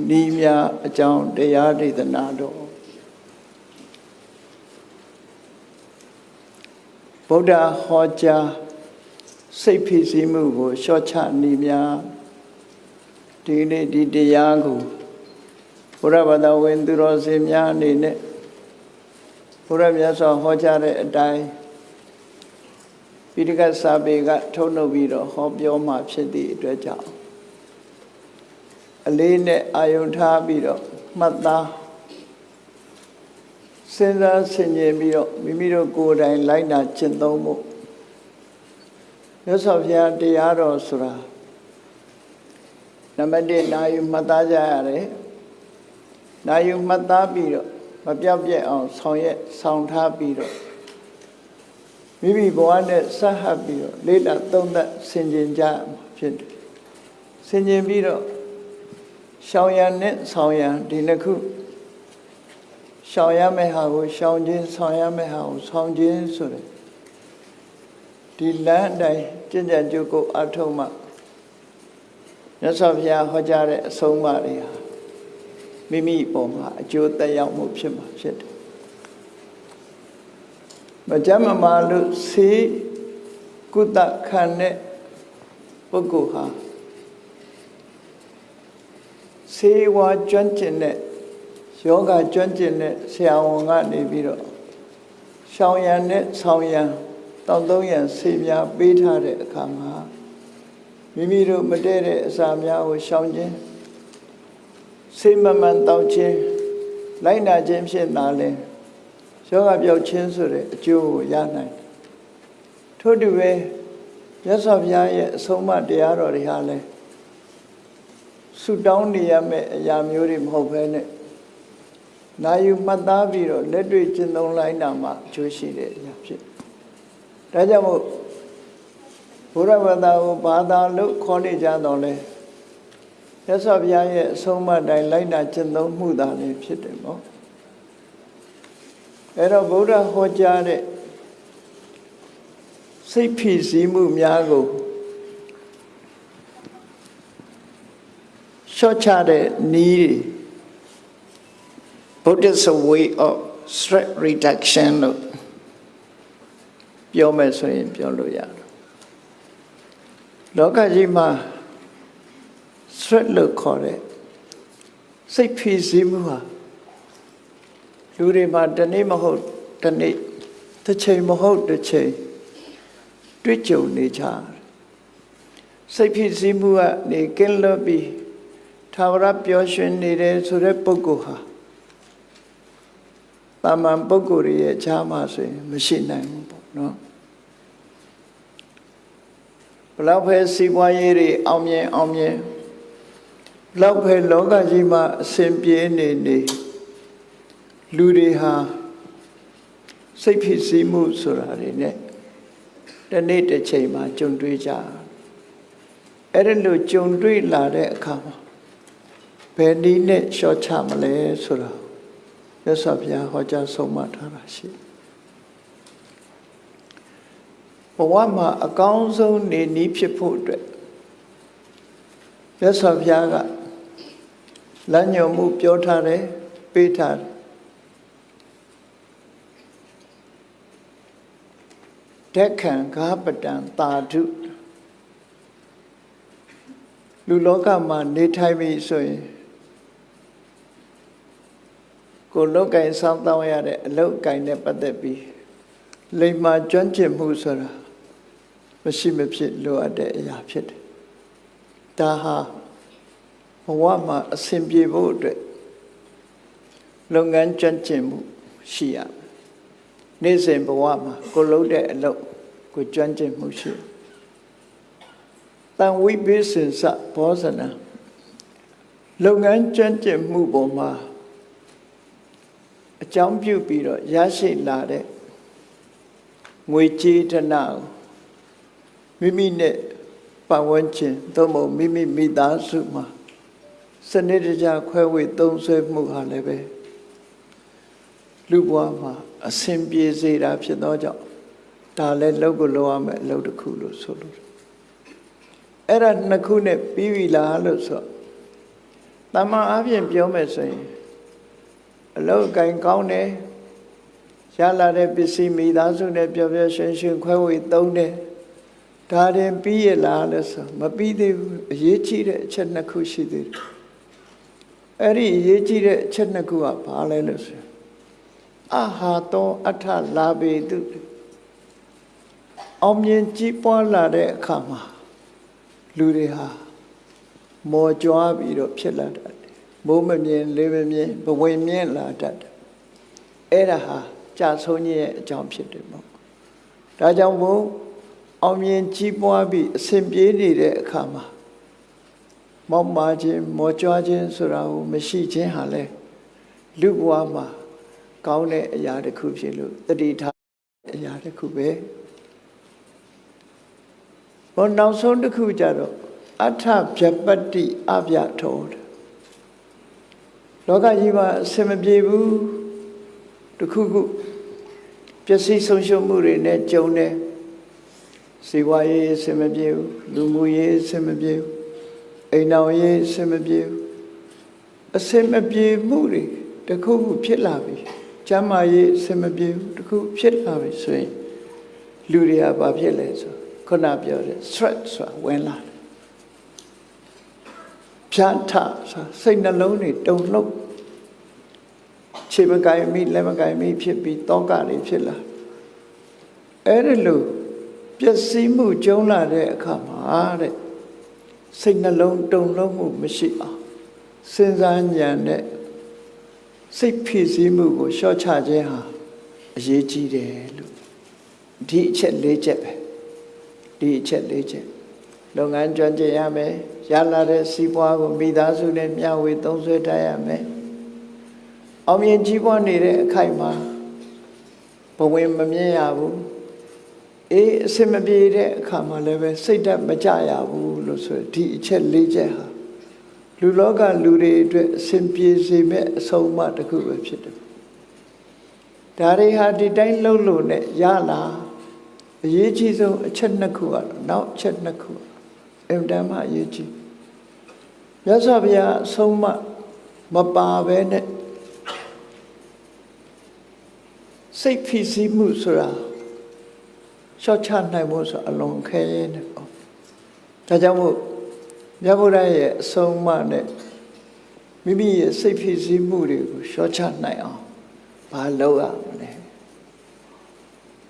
နီးများအကြောင်းတရားဒေသနာတော်ဗုဒ္ဓဟောကြားစိတ်ဖြစ်စီမှုကိုလျှော့ချနီးများဒီနေ့ဒီတရားကိုဘုရားဘာသာဝင်သူတော်စင်များအနေနဲ့ဘုရားမြတ်စွာဟောကြားတဲ့အတိုင်းပိဋကစာပေကထုတ်နှုတ်ပြီးတော့ဟောပြောမှဖြစ်သည့်အတွက်ကြောင့်အလေးနဲ့အာယုံထားပြီးတော့မှတ်သားစဉ်းစားဆင်ခြင်ပြီးတော့မိမိတို့ကိုယ်တိုင်လိုက်နာကျင့်သုံးဖို့မြတ်စွာဘုရားတရားတော်ဆိုတာနံပါတ်1နာယူမှတ်သားကြရတယ်နာယူမှတ်သားပြီးတော့မပြောက်ပြက်အောင်ဆောင်ထားပြီးတော့မိမိဘဝနဲ့ဆက်ဟပ်ပြီးတော့လေ့လာသုံးသပ်ဆင်ခြင်ကြမှာဖြစ်တယ်ဆင်ခြင်ပြီးတော့ရှောင်ရံနဲ့ဆောင်ရံဒီနှစ်ခုရှောင်ရမယ့်ဟာကိုရှောင်ခြင်းဆောင်ရမယ့်ဟာကိုဆောင်ခြင်းဆိုတဲ့ဒီလမ်းအတိုင်းကျင့်ကြံကြိုးကိုအထောက်မှမြတ်စွာဘုရားဟောကြားတဲ့အဆုံးအမတွေဟာမိမိပေါ်မှာအကျိုးသက်ရောက်မှုဖြစ်မှာဖြစ်တယ်မကြမ်းမမာလို့ဆေးကုသခံတဲ့ပုဂ္ဂိုလ်ဟာဆေးဝါးကျွမ်းကျင်တဲ့ယောဂကျွမ်းကျင်တဲ့ဆရာဝန်ကနေပြီးတော့ရှောင်ရံနဲ့ဆောင်ရံတောင်းသုံးရန်ဆေးများပေးထားတဲ့အခါမှာမိမိတို့မတည့်တဲ့အစာများကိုရှောင်ခြင်းဆေးမမှန်တောက်ခြင်းလိုက်နာခြင်းဖြင့်သာလဲယောဂပြောက်ခြင်းဆိုတဲ့အကျိုးကိုရနိုင်တယ်ထို့တူပဲမြတ်စွာဘုရားရဲ့အဆုံးအမတရားတော်တွေဟာလဲဆုတောင်းနေရမယ့်အရာမျိုးတွေမဟုတ်ဘဲနဲ့နာယူမှတ်သားပြီးတော့လက်တွေ့ကျင့်သုံးလိုက်နာမှအကျိုးရှိတဲ့အရာဖြစ်ဒါကြောင့်မို့ဘုရားဘာသာကိုဘာသာလို့ခေါ်နေကြတော့လဲမြတ်စွာဘုရားရဲ့အဆုံးအမတိုင်းလိုက်နာကျင့်သုံးမှုသာလည်းဖြစ်တယ်ပေါ့အဲ့တော့ဗုဒ္ဓဟောကြားတဲ့စိတ်ဖိစီးမှုများကိုလျှော့ချတဲ့နည်းBuddhist way of stress reduction လို့ပြောမယ်ဆိုရင်ပြောလို့ရတယ်လောကကြီးမှာ stress လို့ခေါ်တဲ့စိတ်ဖိစီးမှုဟာလူတွေမှာတနေ့မဟုတ်တနေ့တစ်ချိန်မဟုတ်တစ်ချိန်တွေ့ကြုံနေကြစိတ်ဖြစ်စီးမှုကနေကင်းလွတ်ပြီးသာဝရပျော်ရွှင်နေတဲ့ဆိုတဲ့ပုဂ္ဂိုလ်ဟာတာမန်ပုဂ္ဂိုလ်ရဲ့ခြားမှာဆိုရင်မရှိနိုင်ဘူးပေါ့နော်ဘလောက်ပဲစီးပွားရေးတွေအောင်မြင်ဘလောက်ပဲလောကကြီးမှာအစဉ်ပြေနေလူတွေဟာစိတ်ဖြစ်စီးမှုဆိုတာတွေနဲ့တနေ့တစ်ချိန်မှာကြုံတွေ့ကြအဲ့ဒါလို့ကြုံတွေ့လာတဲ့အခါမှာဘယ်နည်းနဲ့လျှော့ချမလဲဆိုတာမြတ်စွာဘုရားဟောကြားဆုံးမထားတာရှိဘဝမှာအကောင်းဆုံးနေနည်းဖြစ်ဖို့အတွက်မြတ်စွာဘုရားကလမ်းညွှန်မှုပြောထားတယ်ပေးထားတယ်တက်ခံကားပတံတာဓုလူလောကမှာနေထိုင်ပြီဆိုရင်ကိုယ်လုပ်ကိုင်ဆောင်တောင်းရတဲ့အလုပ်ကိုင်နဲ့ပတ်သက်ပြီးလိမ္မာကျွမ်းကျင်မှုဆိုတာမရှိမဖြစ်လိုအပ်တဲ့အရာဖြစ်တယ်ဒါဟာဘဝမှာအဆင်ပြေဖို့အတွက်လုပ်ငန်းကျွမ်းကျင်မှုရှိရမယ်နေ့စဉ်ဘဝမှာကိုလုပ်တဲ့အလုပ်ကိုကျွမ်းကျင်မှုရှိတန်ဝိပိစင်စဘောဇနာလုပ်ငန်းကျွမ်းကျင်မှုပေါ်မှာအကြောင်းပြုပြီးတော့ရရှိလာတဲ့ငွေကြေးဓနမိမိနဲ့ပတ်ဝန်းကျင်သို့မဟုတ်မိမိမိသားစုမှာစနစ်တကျခွဲဝေသုံးစွဲမှုဟာလည်းပဲလူဘဝမှာအဆင်ပြေစေတာဖြစ်သောကြောင့်ဒါလည်းလုပ်ကိုလုပ်ရမယ်အလုပ်တစ်ခုလို့ဆိုလို့အဲ့ဒါနှစ်ခုနဲ့ပြီးပြီလားလို့ဆို တမန်အပြင်ပြောမယ်ဆိုရင်အလောက်အကင်ကောင်းတယ်ရလာတဲ့ပစ္စည်းမိသားစုနဲ့ပျော်ပျော်ရွှင်ရွှင်ခွဲဝေသုံးတယ်ဒါရင်ပြီးရလားလို့ဆိုမပြီးသေးဘူးအရေးကြီးတဲ့အချက်နှစ်ခုရှိသေးတယ်အဲ့ဒီအရေးကြီးတဲ့အချက်နှစ်ခုကဘာလဲလို့ဆိုအာဟာတောအထလာပေတုအောင်မြင်ကြီးပွားလာတဲ့အခါမှာလူတွေဟာမော်ကြွားပြီးတော့ဖြစ်လာတတ်တယ်မိုးမမြင်လေးမမြင်ဘဝင်မြင်လာတတ်တယ်အဲ့ဒါဟာကြာဆုံးခြင်းရဲ့အကြောင်းဖြစ်တယ်ပေါ့ဒါကြောင့်မို့အောင်မြင်ကြီးပွားပြီးအစဉ်ပြေးနေတဲ့အခါမှာမောက်မာခြင်းမော်ကြွားခြင်းဆိုတာကိုမရှိခြင်းဟာလဲလူဘဝမှာကောင်းတဲ့အရာတစ်ခုဖြစ်လို့တတိထားအရာတစ်ခုပဲဘောနောက်ဆုံးတစ်ခုကြတော့အထဗျပတ္တိအဗျထောလောကကြီးမှာအစင်မပြေဘူးတစ်ခုခုပျက်စီးဆုံးရှုံးမှုတွေနဲ့ကြုံတယ်စီဝါရေးအစင်မပြေဘူးလူမှုရေးအစင်မပြေဘူးအိမ်တော်ရေးအစင်မပြေဘူးအစင်မပြေမှုတွေတစ်ခုခုဖြစ်လာပြီကျမ်းမာရေးအစင်မပြေဘူးတစ်ခုဖြစ်လာပြီဆိုရင်လူတွေကဘာဖြစ်လဲဆိုခုနပြောတဲ့ stress ဆိုတာဝင်လာတယ်ဖြတ်ထဆိုစိတ်နှလုံးတွေတုန်လှုပ်ခြေမကိုင်မိလက်မကိုင်မိဖြစ်ပြီးတောကတွေဖြစ်လာအဲ့ဒီလိုပျက်စီးမှုကျုံလာတဲ့အခါမှာတဲ့စိတ်နှလုံးတုန်လှုပ်မှုမရှိအောင်စဉ်းစားဉာဏ်နဲ့စိတ်ဖြစ်စည်းမှုကိုလျှော့ချခြင်းဟာအရေးကြီးတယ်လို့ဒီအချက်၄ချက်ပဲဒီအချက်၄ချက်လုပ်ငန်းကျွမ်းကျင်ရမယ်ရလာတဲ့စီးပွားကိုမိသားစုနဲ့မျှဝေသုံးစွဲတတ်ရမယ်အောင်မြင်ကြီးပွားနေတဲ့အခိုက်မှာဘဝင်မမြင်ရဘူးအေးအစင်မပြေတဲ့အခါမှာလည်းပဲစိတ်ဓာတ်မကြရဘူးလို့ဆိုဒီအချက်၄ချက်ဟာလူလောကလူတွေအတွက်အစင်ပြေစေမဲ့အဆုံးအမတစ်ခုပဲဖြစ်တယ်ဒါတွေဟာဒီတိုင်းလှုပ်လို့နဲ့ရလာအရေးကြီးဆုံးအချက်နှစ်ခုကတော့နောက်အချက်နှစ်ခုအင်တန်မှအရေးကြီးမြတ်စွာဘုရားအဆုံးအမမပါဘဲနဲ့စိတ်ဖြစ်စီမှုဆိုတာရှော့ချနိုင်ဖို့ဆိုအလွန်ခဲရဲနေပေါ့ဒါကြောင့်မို့မြတ်ဗုဒ္ဓရဲ့အဆုံးအမနဲ့မိမိရဲ့စိတ်ဖြစ်စီမှုတွေကိုရှော့ချနိုင်အောင်ဘာလုပ်ရမလဲ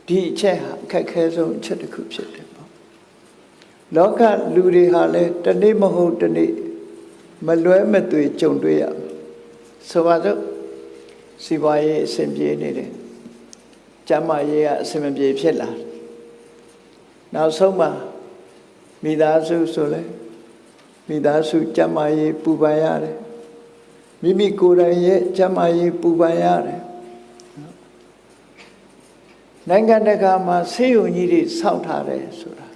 ဒီအချက်ဟာအခက်ခဲဆုံးအချက်တစ်ခုဖြစ်တယ်ပေါ့လောကလူတွေဟာလည်းတနေ့မဟုတ်တနေ့မလွဲမသွေကြုံတွေ့ရမယ်ဆိုပါစို့စီးပွားရေးအဆင်ပြေနေတယ်ကျန်းမာရေးကအဆင်မပြေဖြစ်လာတယ်နောက်ဆုံးမှာမိသားစုဆိုလဲမိသားစုကျန်းမာရေးပူပန်ရတယ်မိမိကိုယ်တိုင်ရဲ့ကျန်းမာရေးပူပန်ရတယ်နိုင်ငံတကာမှာဆေးရုံကြီးတွေစောင့်ထားတယ်ဆိုတာ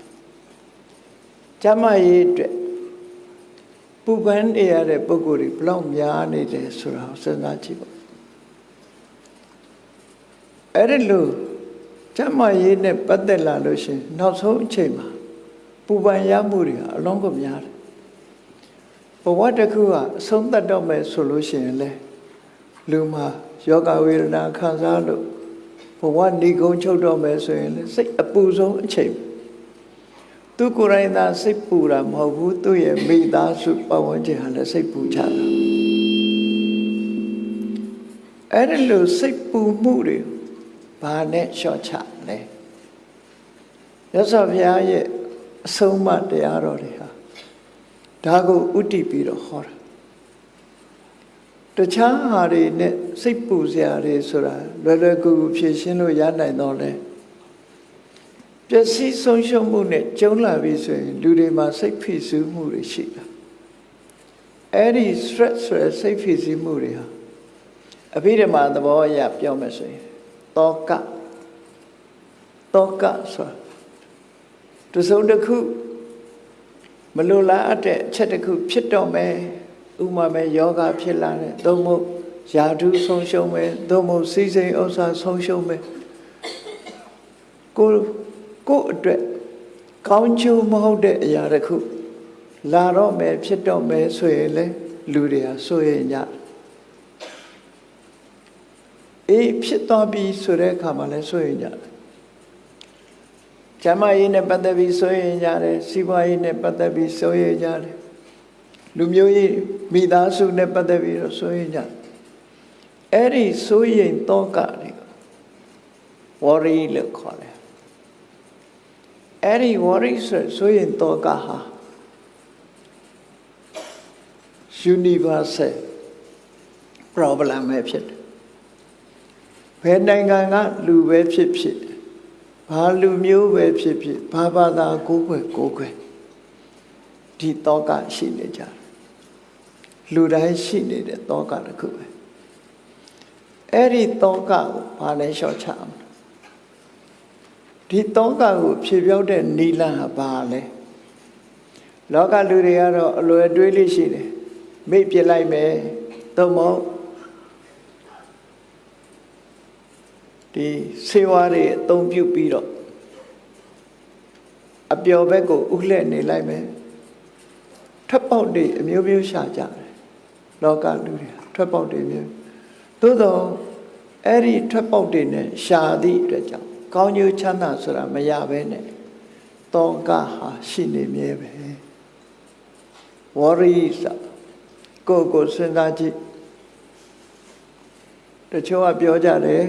ကျန်းမာရေးအတွက်ပူပန်နေရတဲ့ပုဂ္ဂိုလ်တွေဘလောက်များနေတယ်ဆိုတာကိုစဉ်းစားကြည့်ပါအဲ့ဒီလိုကျမ်းမာရေးနဲ့ပတ်သက်လာလို့ရှိရင်နောက်ဆုံးအချိန်မှာပူပန်ရမှုတွေအလုံးကိုများတယ်ဘဝတစ်ခုကအဆုံးသတ်တော့မယ်ဆိုလို့ရှိရင်လေလူမှာယောဂဝေဒနာခံစားလို့ဘဝဏီကုံချုပ်တော့မယ်ဆိုရင်လေစိတ်အပူဆုံးအချိန်သူကိုယ်တိုင်သာစိတ်ပူတာမဟုတ်ဘူးသူ့ရဲ့မိသားစုပတ်ဝန်းကျင်ဟာလည်းစိတ်ပူကြတာအဲ့ဒီလိုစိတ်ပူမှုတွေဘာနဲ့လျှော့ချလဲရသော်ဘုရားရဲ့အဆုံးအမတရားတော်တွေဟာဒါကိုဥတည်ပြီးတော့ဟောတာတခြားဟာတွေနဲ့စိတ်ပူစရာတွေဆိုတာလွယ်လွယ်ကူကူဖြေရှင်းလို့ရနိုင်တော့လဲပျက်စီးဆုံးရှုံးမှုနဲ့ကျုံလာပြီဆိုရင်လူတွေမှာစိတ်ဖိစီးမှုတွေရှိတာအဲ့ဒီ stress ဆိုတဲ့စိတ်ဖိစီးမှုတွေဟာအဘိဓမ္မာသဘောအရပြောမယ်ဆိုရင်တောကဆိုတစုံတစ်ခုမလိုလားအပ်တဲ့အချက်တစ်ခုဖြစ်တော့မယ်ဥမာမဲ့ယောဂဖြစ်လာတယ်သို့မဟုတ်ယာဓုဆုံးရှုံးမယ်သို့မဟုတ်စီးစိမ်ဥစ္စာဆုံးရှုံးမယ်ကိုအတွက်ကောင်းကျိုးမဟုတ်တဲ့အရာတစ်ခုလာတော့မယ်ဖြစ်တော့မယ်ဆိုရင်လေ လူတွေဟာစိုးရိမ်ကြအေးဖြစ်သွားပြီဆိုတဲ့အခါမှာလည်းစိုးရိမ်ကြတယ်ကျမရေးနဲ့ပတ်သက်ပြီးစိုးရိမ်ကြတယ်စီးပွားရေးနဲ့ပတ်သက်ပြီးစိုးရိမ်ကြတယ်လူမျိုးရေးမိသားစုနဲ့ပတ်သက်ပြီးတော့စိုးရိမ်ကြတယ်အဲ့ဒီစိုးရိမ်သောကတွေ worry လို့ခေါ်တယ်အဲ့ဒီ worry ဆိုရင်တော့ကဟာ universal problem ပဲဖြစ်တယ်ဘယ်နိုင်ငံကလူပဲဖြစ်ဖြစ်ဘာလူမျိုးပဲဖြစ်ဖြစ်ဘာဘာသာကိုယ်ွယ်ဒီတော့ကရှိနေကြတယ်လူတိုင်းရှိနေတဲ့တော့ကတစ်ခုပဲအဲ့ဒီတော့ကကိုဘာလဲလျှော့ချအောင်ဒီတောကကိုဖြေပြောက်တဲ့နိလန်ဟာဘာလဲလောကလူတွေကတော့အလွယ်တွေးလေးရှိတယ်မိတ်ပြလိုက်မယ်သို့မဟုတ်ဒီဆေးဝါးတွေအသုံးပြုပြီးတော့အပျော်ဘက်ကိုဥလှည့်နေလိုက်မယ်ထွက်ပေါက်တွေအမျိုးမျိုးရှာကြတယ်လောကလူတွေထွက်ပေါက်တွေမျိုးသို့တော့အဲ့ဒီထွက်ပေါက်တွေနဲ့ရှာသည့်အတွက်ကြောင့်ကောင်းကျိုးချမ်းသာဆိုတာမရဘဲနဲ့တောကဟာရှိနေမြဲပဲ worry ကိုစဉ်းစားကြည့်တချို့ကပြောကြတယ်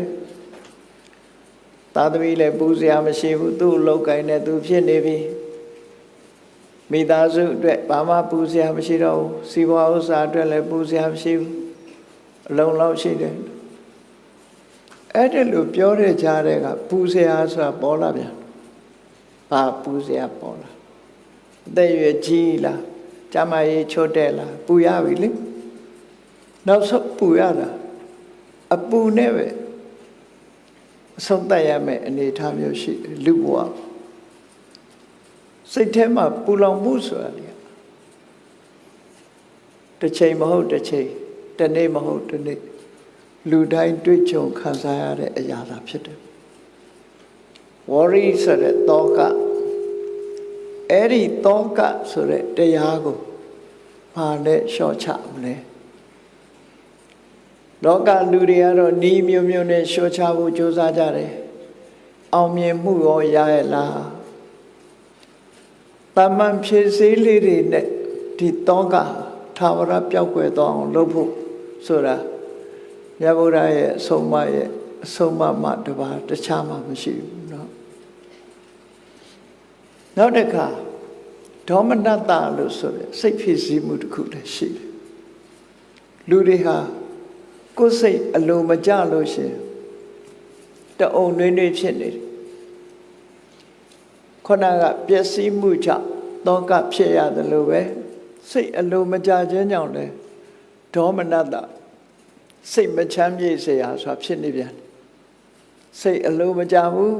သာသမီလည်းပူစရာမရှိဘူးသူ့လောက်ကိုင်းနဲ့သူဖြစ်နေပြီမိသားစုအတွက်ဘာမှပူစရာမရှိတော့ဘူးစီးပွားဥစ္စာအတွက်လည်းပူစရာမရှိဘူးအလုံးလောက်ရှိတယ်အဲ့ဒါလို့ပြောတဲ့ကြားတဲ့ကပူစရာဆိုတာပေါ်လာပြန်ဘာပူစရာပေါ်လာအသက်ရွယ်ကြီးလားကျမကြီးချွတ်တဲ့လားပူရပြီလေနောက်ဆုံးပူရတာအပူနဲ့ပဲအဆုံးသတ်ရမယ်အနေအထားမျိုးရှိတယ်လူဘဝစိတ်ထဲမှာပူလောင်မှုဆိုတာလေတစ်ချိန်မဟုတ်တစ်ချိန်တစ်နေ့မဟုတ်တစ်နေ့လူတိုင်းတွေ့ကြုံခံစားရတဲ့အရာသာဖြစ်တယ် worry ဆိုတဲ့တောကအဲ့ဒီတောကဆိုတဲ့တရားကိုဘာနဲ့လျှော့ချမလဲလောကလူတွေကတော့ဤမျိုးမျိုးနဲ့လျှော့ချဖို့ကြိုးစားကြတယ်အောင်မြင်မှုရောရရဲ့လားတမန်ဖြစ်စည်းလေးတွေနဲ့ဒီတောကထာဝရပြောက်ွယ်သွားအောင်လုပ်ဖို့ဆိုတာမြတ်ဗုဒ္ဓရဲ့အဆုံးအမတပါးတခြားမှမရှိဘူးเนาะနောက်တစ်ခါဒေါမနတလို့ဆိုတဲ့စိတ်ဖြစ်စည်းမှုတစ်ခုလည်းရှိတယ်လူတွေဟာကိုယ်စိတ်အလိုမကျလို့ရှင်တအုံနှွေးနှွေးဖြစ်နေတယ်ခုနကပျက်စီးမှုကြောင့်တောကဖြစ်ရတယ်လို့ပဲစိတ်အလိုမကျခြင်းကြောင့်လည်းဒေါမနတစိတ်မချမ်းမြေ့เสียဆိုတာဖြစ်နေပြန်စိတ်အလိုမကျဘူး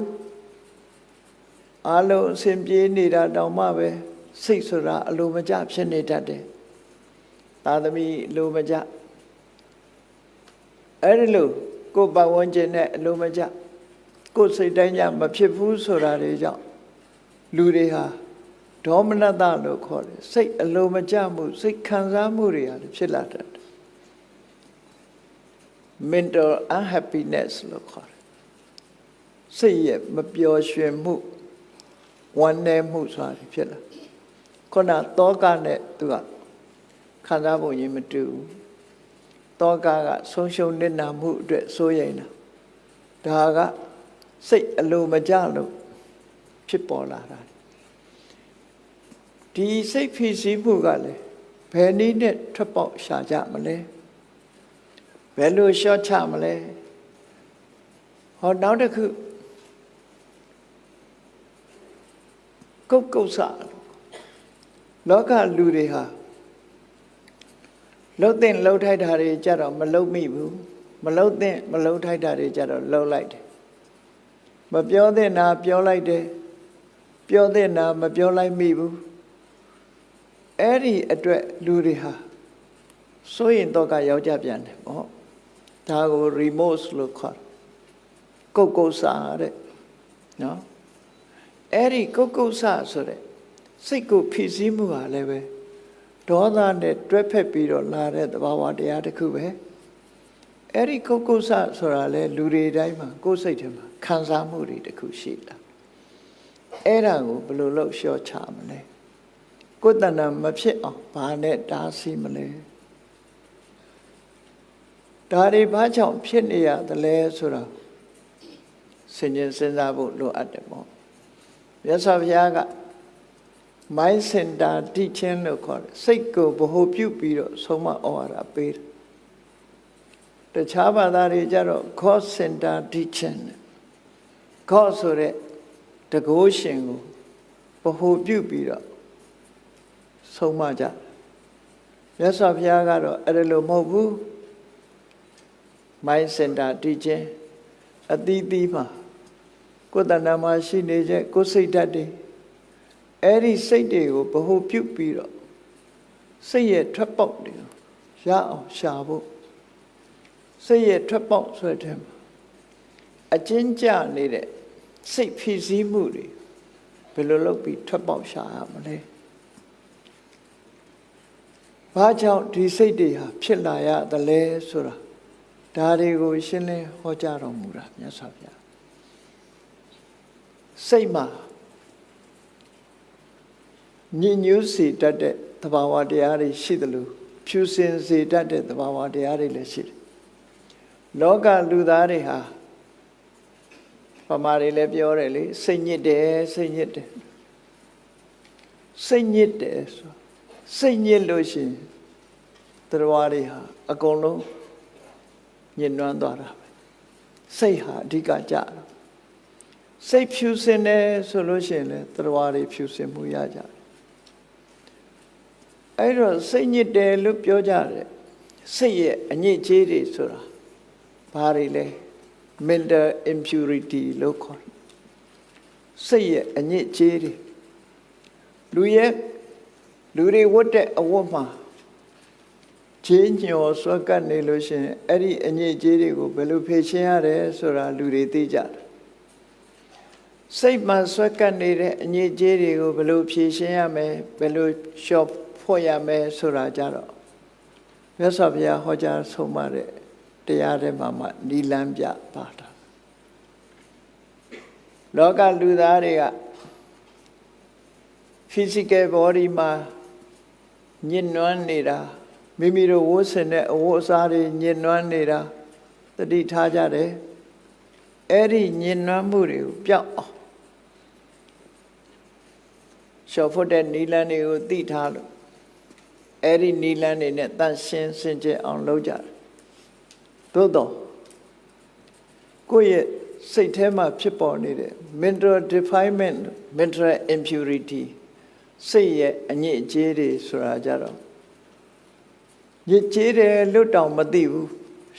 အလုံးအစဉ်ပြေးနေတာတောင်မှပဲစိတ်ဆိုတာအလိုမကျဖြစ်နေတတ်တယ်သာသမီအလိုမကျအဲ့ဒီလိုကိုယ်ပတ်ဝန်းကျင်နဲ့အလိုမကျကိုယ်စိတ်တိုင်းကြမဖြစ်ဘူးဆိုတာတွေကြောင့်လူတွေဟာဒေါမနတလို့ခေါ်တယ်စိတ်အလိုမကျမှုစိတ်ခံစားမှုတွေဟာဖြစ်လာတတ်တယ် mental unhappiness လို့ခေါ်တယ်စိတ်ရဲ့မပျော်ရွှင်မှုဝမ်းနည်းမှုဆိုတာဖြစ်လာခုနတောကနဲ့သူကခံစားဖို့ရင်မတူဘူးတောကဆုံးရှုံးနစ်နာမှုအတွက်စိုးရိမ်တာဒါကစိတ်အလိုမကျလို့ဖြစ်ပေါ်လာတာဒီစိတ်ဖြစ်စည်းမှုကလည်းဘယ်နည်းနဲ့ထွက်ပေါက်ရှာကြမလဲဘယ်လိုရှော့ချမလဲဟောနောက်တစ်ခုကုတ်ဆလောကလူတွေဟာလှုပ်တဲ့လှုပ်ထိုက်တာတွေကြတော့မလှုပ်မိဘူးမလှုပ်တဲ့မလှုပ်ထိုက်တာတွေကြတော့လှုပ်လိုက်တယ်မပြောတဲ့နာပြောလိုက်တယ်ပြောတဲ့နာမပြောလိုက်မိဘူးအဲ့ဒီအတွက်လူတွေဟာစိုးရင်တော့ကယောက်ျားပြန်တယ်ပေါ့ဒါကို remorse လို့ခေါ်ကုတ်ဆာတဲ့နော်အဲ့ဒီကုတ်ဆာဆိုတဲ့စိတ်ကိုဖိစီးမှုဟာလည်းပဲ ဒေါသနဲ့တွဲဖက်ပြီးတော့လာတဲ့သဘာဝတရားတစ်ခုပဲအဲ့ဒီကုက္ကုဆဆိုတာလေလူတွေတိုင်းမှာကိုယ်စိတ်ထဲမှာခံစားမှုတွေတစ်ခုရှိလာအဲ့ဒါကိုဘယ်လိုလုပ်လျှော့ချမလဲကိုယ်တဏ္ဍာမဖြစ်အောင်ဘာနဲ့တားဆီးမလဲဒါတွေဘာကြောင့်ဖြစ်နေရသလဲဆိုတာစဉ်းစားဖို့လိုအပ်တယ်ပေါ့မြတ်စွာဘုရားက mind center teaching လို့ခေါ်တယ်စိတ်ကိုဗဟိုပြုပြီးတော့ဆုံးမဩဝါဒပေးတယ်တခြားဘာသာတွေကြတော့ God center teaching God ဆိုတဲ့တကုရှင်ကိုဗဟိုပြုပြီးတော့ဆုံးမကြမြတ်စွာဘုရားကတော့အဲ့ဒါလို့မဟုတ်ဘူး mind center teaching အသီးသီးမှာကိုယ်တဏ္ဍာမှာရှိနေတဲ့ကိုယ်စိတ်ဓာတ်တွေအဲ့ဒီစိတ်တွေကိုဗဟိုပြုပြီးတော့စိတ်ရဲ့ထွက်ပေါက်တွေကိုရအောင်ရှာဖို့စိတ်ရဲ့ထွက်ပေါက်ဆိုတဲ့အကျဉ်းကျနေတဲ့စိတ်ဖြစ်စည်းမှုတွေဘယ်လိုလုပ်ပြီးထွက်ပေါက်ရှာရမလဲဘာကြောင့်ဒီစိတ်တွေဟာဖြစ်လာရသလဲဆိုတာဒါတွေကိုရှင်းလင်းဟောကြားတော်မူတာမြတ်စွာဘုရားစိတ်မှာညဉ့်ညူးစေတတ်တဲ့သဘာဝတရားတွေရှိသလိုဖြူစင်စေတတ်တဲ့သဘာဝတရားတွေလည်းရှိတယ်လောကလူသားတွေဟာပမာတွေလည်းပြောတယ်လေစိတ်ညစ်တယ်စိတ်ညစ်တယ်စိတ်ညစ်တယ်ဆိုစိတ်ညစ်လို့ရှိရင်တရားတွေဟာအကုန်လုံးညှဉ်းနှွမ်းသွားတာပဲစိတ်ဟာအဓိကကြတာစိတ်ဖြူစင်တယ်ဆိုလို့ရှိရင်လည်းတရားတွေဖြူစင်မှုရကြတယ်အဲ့တော့စိတ်ညစ်တယ်လို့ပြောကြတယ်စိတ်ရဲ့အညစ်အကြေးတွေဆိုတာဘာတွေလဲ mental impurity လို့ခေါ်တယ်စိတ်ရဲ့အညစ်အကြေးတွေလူတွေဝတ်တဲ့အဝတ်မှာခြေညှော်ဆွဲကပ်နေလို့ရှိရင်အဲ့ဒီအညစ်အကြေးတွေကိုဘယ်လိုဖြေရှင်းရတယ်ဆိုတာလူတွေသိကြတယ်စိတ်မှာဆွဲကပ်နေတဲ့အညစ်အကြေးတွေကိုဘယ်လိုဖြေရှင်းရမလဲဘယ်လိုလျှော့ဖို့ရမယ်ဆိုတာကြတော့မြတ်စွာဘုရားဟောကြားဆုံးမတဲ့တရားထဲမှာနိလန်းပြပါတာလောကလူသားတွေက physical body မှာညှဉ်းနှွမ်းနေတာမိမိတို့ဝတ်ဆင်တဲ့အဝတ်အစားတွေညှဉ်းနှွမ်းနေတာသတိထားကြတယ်အဲ့ဒီညှဉ်းနှွမ်းမှုတွေကိုပျောက်အောင်လျှော့ဖို့တဲ့နိလန်းတွေကိုသိထားလို့အဲ့ဒီနိလန်းတွေနဲ့တန်ရှင်းစင်ကြယ်အောင်လုပ်ကြတယ်သို့တော့ကိုယ့်ရဲ့စိတ်ထဲမှာဖြစ်ပေါ်နေတဲ့ mental defilement mental impurity စိတ်ရဲ့အညစ်အကြေးတွေဆိုတာကြတော့ညစ်ကြေးတယ်လို့တောင်မသိဘူး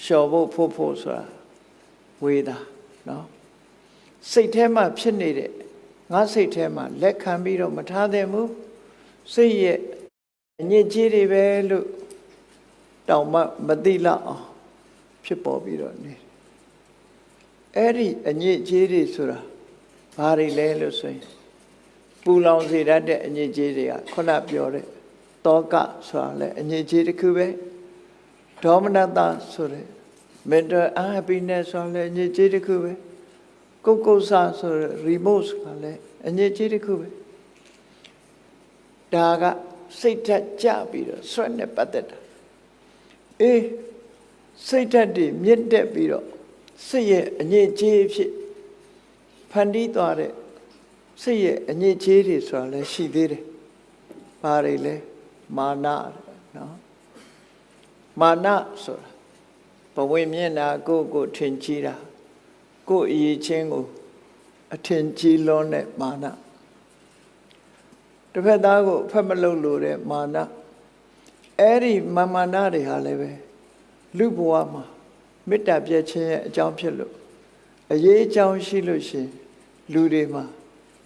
လျှော်ဖို့ဆိုတာဝေးတာနော်စိတ်ထဲမှာဖြစ်နေတဲ့ငါစိတ်ထဲမှာလက်ခံပြီးတော့မထားသင့်ဘူးစိတ်ရဲ့အညစ်အကြေးတွေပဲလို့တောင်မသိလောက်အောင်ဖြစ်ပေါ်ပြီးတော့နေအဲ့ဒီအညစ်အကြေးတွေဆိုတာဘာတွေလဲလို့ဆိုရင်ပူလောင်စေတတ်တဲ့အညစ်အကြေးတွေကခုနပြောတဲ့တောကဆိုတာလဲအညစ်အကြေးတစ်ခုပဲဒေါမနတဆိုတဲ့ mental unhappiness ဆိုတာလဲအညစ်အကြေးတစ်ခုပဲကုက္ကုဆဆိုတဲ့ remorse ကလည်းအညစ်အကြေးတစ်ခုပဲဒါကစိတ်ဓာတ်ကြပြီးတော့ဆွဲနဲ့ပတ်သက်တာစိတ်ဓာတ်တွေမြင့်တက်ပြီးတော့စိတ်ရဲ့အညစ်အကြေးဖြစ်ဖန်တီးသွားတဲ့စိတ်ရဲ့အညစ်အကြေးတွေဆိုတာလည်းရှိသေးတယ်။ဘာတွေလဲမာနနော်မာနဆိုတာဘဝင်မျက်နာကိုထင်ကြီးတာကိုယ်အရေးချင်းကိုအထင်ကြီးလွန်းတဲ့မာနတစ်ဖက်သားကိုဖက်မလုပ်လို့တဲ့မာနအဲ့ဒီမာနတွေဟာလည်းပဲလူဘဝမှာမေတ္တာပြည့်ခြင်းရဲ့အကြောင်းဖြစ်လို့အရေးအကြောင်းရှိလို့ရှင်လူတွေမှာ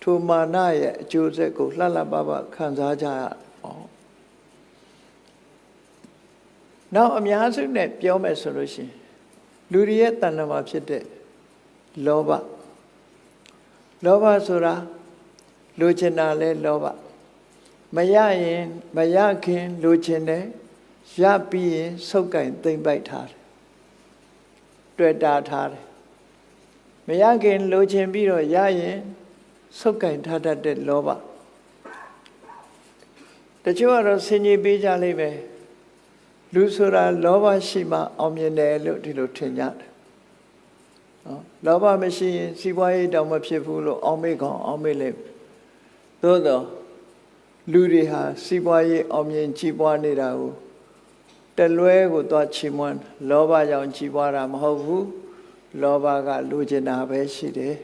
ထိုမာနရဲ့အကျိုးဆက်ကိုလှလှပပခံစားကြရအောင်နောက်အများစုနဲ့ပြောမယ်ဆိုလို့ရှင်လူတွေရဲ့တဏ္ဍာမှာဖြစ်တဲ့လောဘဆိုတာလိုချင်တာလဲလောဘ မရရင်မရခင်လိုချင်တယ်ရပြီးရင်ဆုပ်ကင်သိမ့်ပိုက်ထားတယ်တွေ့တာထားတယ်မရခင်လိုချင်ပြီးတော့ရရင်ဆုပ်ကင်ထားတတ်တဲ့လောဘတချို့ကတော့ဆင်ញင်ပေးကြလိမ့်မယ်လူဆိုတာလောဘရှိမှအောင်မြင်တယ်လို့ဒီလိုထင်ကြတယ်နော်လောဘမရှိရင်စီးပွားရေးတောင်မဖြစ်ဘူးလို့အောင်းမေ့ကောင်အောင်းမေ့လိမ့်သို့တော့လူတွေဟာစီးပွားရေးအောင်မြင်ကြီးပွားနေတာကိုတလွဲကိုသွားချီးမွမ်းလောဘကြောင့်ကြီးပွားတာမဟုတ်ဘူးလောဘကလူကျင်တာပဲရှိတယ်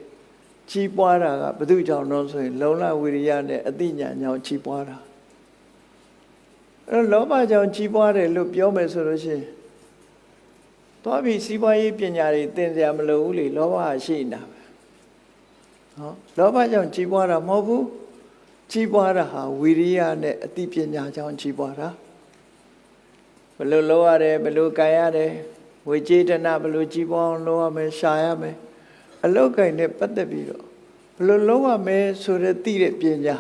ကြီးပွားတာကဘု து ကြောင့်တော့ဆိုရင်လုံလဝိရိယနဲ့အသိဉာဏ်ကြောင့်ကြီးပွားတာလောဘကြောင့်ကြီးပွားတယ်လို့ပြောမယ်ဆိုလို့ရှိရင်သွားပြီးစီးပွားရေးပညာတွေသင်စရာမလိုဘူးလေလောဘရှိနေတာပဲနော်လောဘကြောင့်ကြီးပွားတာမဟုတ်ဘူးကြီးပွားတာဟာဝိရိယနဲ့အသိပညာကြောင့်ကြီးပွားတာဘယ်လိုလုပ်ရတယ်ဘယ်လိုကြံရတယ်ဝိចេတနာဘယ်လိုကြီးပွားအောင်လုပ်ရမယ်ရှာရမယ်အလုပ်ကိုင်နဲ့ပတ်သက်ပြီးတော့ဘယ်လိုလုပ်ရမယ်ဆိုတဲ့သိတဲ့ပညာ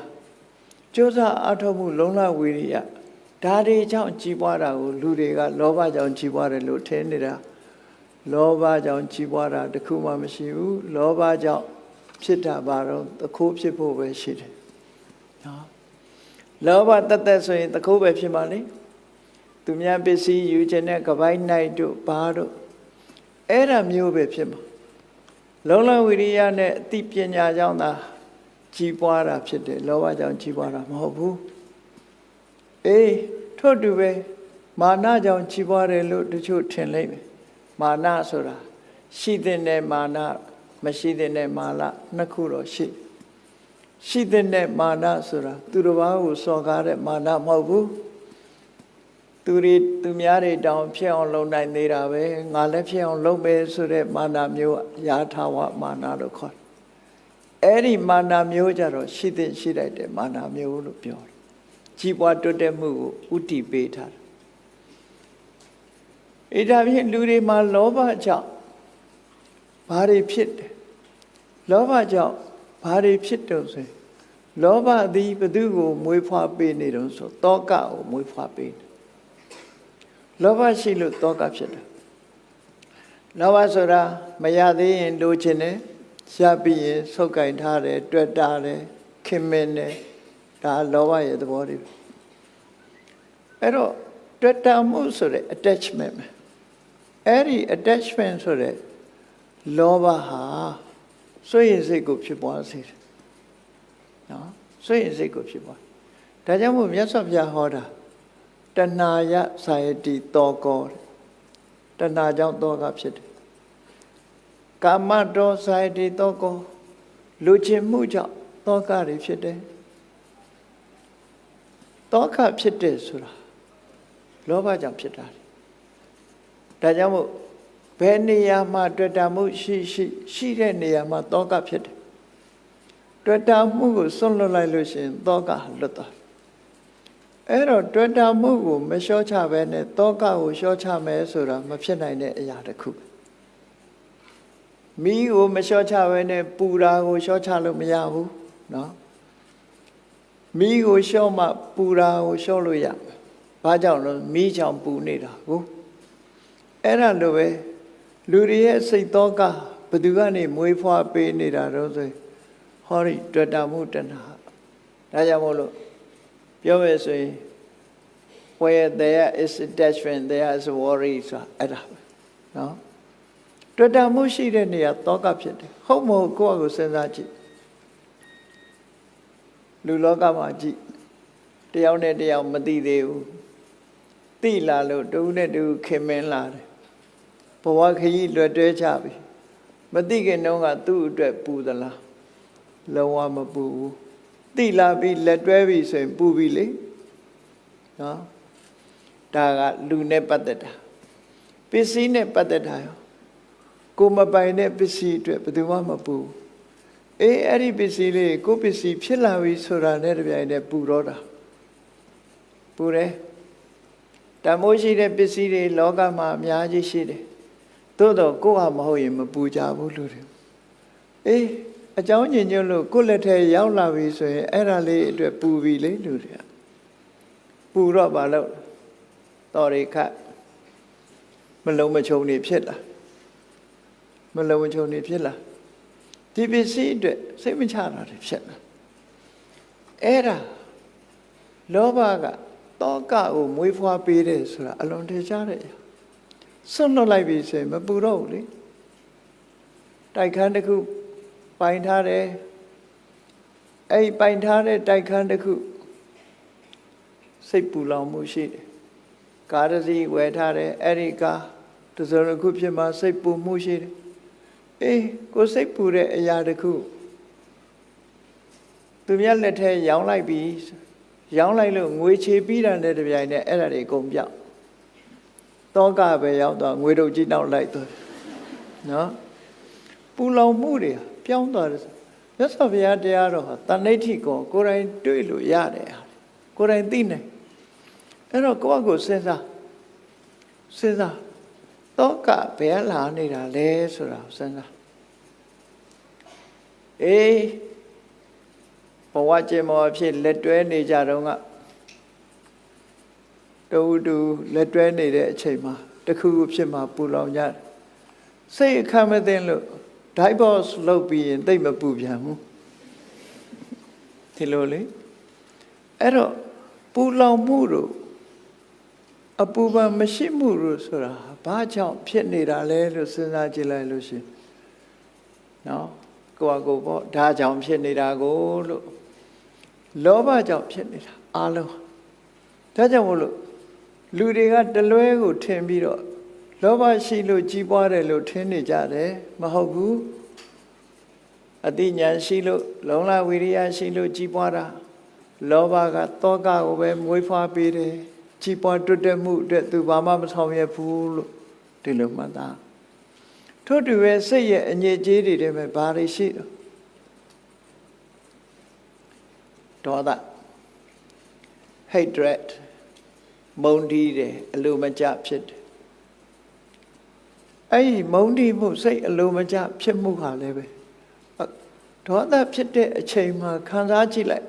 ကြိုးစားအထောက်မှုလုံလဝိရိယဒါတွေကြောင့်ကြီးပွားတာကိုလူတွေကလောဘကြောင့်ကြီးပွားတယ်လို့ထင်နေတာလောဘကြောင့်ကြီးပွားတာတခုမှမရှိဘူးလောဘကြောင့်ဖြစ်တာဘာတော့သခိုးဖြစ်ဖို့ပဲရှိတယ်နော်လောဘတသက်ဆိုရင်သခိုးပဲဖြစ်မှာလေသူများပစ္စည်းယူခြင်းနဲ့ကပိုင်းနိုင်တို့ဘာတို့အဲ့ဒါမျိုးပဲဖြစ်မှာလုံလဝိရိယနဲ့အသိပညာကြောင့်သာကြီးပွားတာဖြစ်တယ်လောဘကြောင့်ကြီးပွားတာမဟုတ်ဘူးအေးထို့တူပဲမာနကြောင့်ကြီးပွားတယ်လို့တချို့ထင်လိမ့်မယ်မာနဆိုတာရှိတဲ့မာနမရှိတဲ့မာနနှစ်ခုတော့ရှိတဲ့မာနဆိုတာသူတစ်ပါးကိုစော်ကားတဲ့မာနမဟုတ်ဘူးသူများတွေတောင်ဖြစ်အောင်လုပ်နိုင်သေးတာပဲငါလည်းဖြစ်အောင်လုပ်မယ်ဆိုတဲ့မာနမျိုးယာထာဝမာနလို့ခေါ်တယ်အဲ့ဒီမာနမျိုးကြတော့ရှိလိုက်တဲ့မာနမျိုးလို့ပြောတယ်ကြီးပွားတိုးတက်မှုကိုဥတည်ပေးထားတယ်။ဒါဖြင့်လူတွေမှာလောဘကြောင့်ဘာတွေဖြစ်တယ်။လောဘကြောင့်ဘာတွေဖြစ်တော့ဆိုရင်လောဘသည်ဘသူကိုမွေးဖွားပေးနေတော့ဆိုတောကကိုမွေးဖွားပေးတယ်။လောဘရှိလို့တောကဖြစ်တယ်။လောဘဆိုတာမရသေးရင်လိုချင်တယ်ရပြီးရင်ဆုပ်ကင်ထားတယ်တွေ့တာတယ်ခင်မင်းတယ်ဒါလောဘရဲ့သဘောတွေအဲ့တော့တွေ့တာမှုဆိုတဲ့ attachment အဲ့ဒီ attachment ဆိုတဲ့လောဘဟာစွန့်ရင်စိတ်ကိုဖြစ်ပွားစေတယ်နော်စွန့်ရင်စိတ်ကိုဖြစ်ပွားဒါကြောင့်မို့မြတ်စွာဘုရားဟောတာတဏှာယဇာယတိတောကောတဏှာကြောင့်တောကဖြစ်တယ်ကာမတောဇာယတိတောကောလူချင်မှုကြောင့်တောကတွေဖြစ်တယ်တောကဖြစ်တယ်ဆိုတာလောဘကြောင့်ဖြစ်တာဒါကြောင့်မို့ဘယ်နေရာမှာတွေ့တာမှုရှိတဲ့နေရာမှာတောကဖြစ်တယ်တွေ့တာမှုကိုစွန့်လွတ်လိုက်လို့ရှိရင်တောကလွတ်သွားအဲ့တော့တွေ့တာမှုကိုမလျှော့ချဘဲနဲ့တောကကိုလျှော့ချမယ်ဆိုတာမဖြစ်နိုင်တဲ့အရာတစ်ခုမိကိုမလျှော့ချဘဲနဲ့ပူတာကိုလျှော့ချလို့မရဘူးနော်မိကိုလျှော့မှပူတာကိုလျှော့လို့ရဘာကြောင့်လဲမိကြောင့်ပူနေတာကိုအဲ့ဒါလိုပဲလူတွေရဲ့စိတ်သောကဘယ်သူကနေမွေးဖွားပေးနေတာတော့ဆိုဟောဒီတွေ့တာမှုတဏှာဒါကြောင့်မို့လို့ပြောမယ်ဆိုရင် where there is attachment there is worry ဆိုတာအဲ့ဒါနော်တွေ့တာမှုရှိတဲ့နေရာသောကဖြစ်တယ်ဟုတ်မဟုတ်ကိုယ့်အကိုစဉ်းစားကြည့်လူလောကမှာကြည့်တယောက်နဲ့တယောက်မသိသေးဘူးသိလာလို့တူနဲ့တူခင်မင်းလာတယ်ဘဝခရီးလွတ်တွဲချပြီမသိခင်တုန်းကသူ့အတွက်ပူသလားလုံးဝမပူဘူးသိလာပြီးလက်တွဲပြီဆိုရင်ပူပြီလေနော်ဒါကလူနဲ့ပတ်သက်တာပစ္စည်းနဲ့ပတ်သက်တာရောကိုမပိုင်တဲ့ပစ္စည်းအတွက်ဘယ်သူမှမပူအဲ့ဒီပစ္စည်းလေးကိုပစ္စည်းဖြစ်လာပြီဆိုတာနဲ့တပြိုင်တည်းပူတော့တာပူတယ်တမိုးရှိတဲ့ပစ္စည်းတွေလောကမှာအများကြီးရှိတယ်သို့တော့ကိုယ်ဟာမဟုတ်ရင်မပူကြဘူးလူတွေအကြောင်းညင်ညွတ်လို့ကိုယ့်လက်ထဲရောက်လာပြီဆိုရင်အဲ့ဒါလေးအတွက်ပူပြီလေလူတွေ ပူတော့ဘာလို့တော်ရိခမလုံးမချုံနေဖြစ်လာမလုံးမချုံနေဖြစ်လာဒီပစ္စည်းအတွက်စိတ်မချတာတွေဖြစ်လာအဲ့ဒါလောဘကတောကကိုမွေးဖွားပေးတယ်ဆိုတာအလွန်ထင်ရှားတယ်ဆွတ်လွတ်လိုက်ပြီဆိုရင်မပူတော့ဘူးလေတိုက်ခန်းတစ်ခုပိုင်ထားတယ်အဲ့ပိုင်ထားတဲ့တိုက်ခန်းတစ်ခုစိတ်ပူလောင်မှုရှိတယ်ကားတစ်စီးဝယ်ထားတယ်အဲ့ဒီကားတစ်စုံတစ်ခုဖြစ်မှစိတ်ပူမှုရှိတယ်အေးကိုစိတ်ပူတဲ့အရာတစ်ခုသူများလက်ထဲရောင်းလိုက်ပြီးရောင်းလိုက်လို့ငွေချေပြီးတာနဲ့တပြိုင်နက်အဲ့ဒါတွေအကုန်ပြောက်တောကပဲရောက်တော့ငွေတုပ်ကြီးနောက်လိုက်သွားနော်ပူလောင်မှုတွေပြောင်းသွားတယ်မြတ်စွာဘုရားတရားတော်ဟာတဏှိဋ္ဌိကိုကိုယ်တိုင်တွေ့လို့ရတယ်ကိုယ်တိုင်သိနိုင်အဲ့တော့ကိုယ့်အကိုစဉ်းစားတောကဘယ်လာနေတာလဲဆိုတာစဉ်းစားအေးဘဝကျင်မောဖြစ်လက်တွဲနေကြတော့ကတူလက်တွဲနေတဲ့အချိန်မှာတခုခုဖြစ်မှာပူလောင်ကြတယ်စိတ်အခမ်းမသိလို့ divorce လုပ်ပြီးရင်သိမပူပြန်ဘူးဒီလိုလေအဲ့တော့ပူလောင်မှုတို့အပူပန်မရှိမှုတို့ဆိုတာဘာကြောင့်ဖြစ်နေတာလဲလို့စဉ်းစားကြည့်လိုက်လို့ရှိရင်နော်ကိုယ့်အကိုပေါ့ဒါကြောင့်ဖြစ်နေတာကိုလို့လောဘကြောင့်ဖြစ်နေတာအားလုံးဒါကြောင့်မို့လို့လူတွေကတလွဲကိုထင်ပြီးတော့လောဘရှိလို့ကြီးပွားတယ်လို့ထင်နေကြတယ်မဟုတ်ဘူးအတိညာရှိလို့လုံလဝိရိယရှိလို့ကြီးပွားတာလောဘကတောကကိုပဲမွေးဖွားပေးတယ်ကြီးပွားတွတ်တက်မှုအတွက်သူဘာမှမဆောင်ရွက်ဘူးလို့ဒီလိုမှတ်သားထို့တူပဲစိတ်ရဲ့အညစ်အကြေးတွေတည်းပဲဘာတွေရှိတော့ဒေါသ hatred မုန်းတီးတယ်အလိုမကျဖြစ်တယ်အဲ့ဒီမုန်းတီးမှုစိတ်အလိုမကျဖြစ်မှုဟာလည်းပဲဒေါသဖြစ်တဲ့အချိန်မှာခံစားကြည့်လိုက်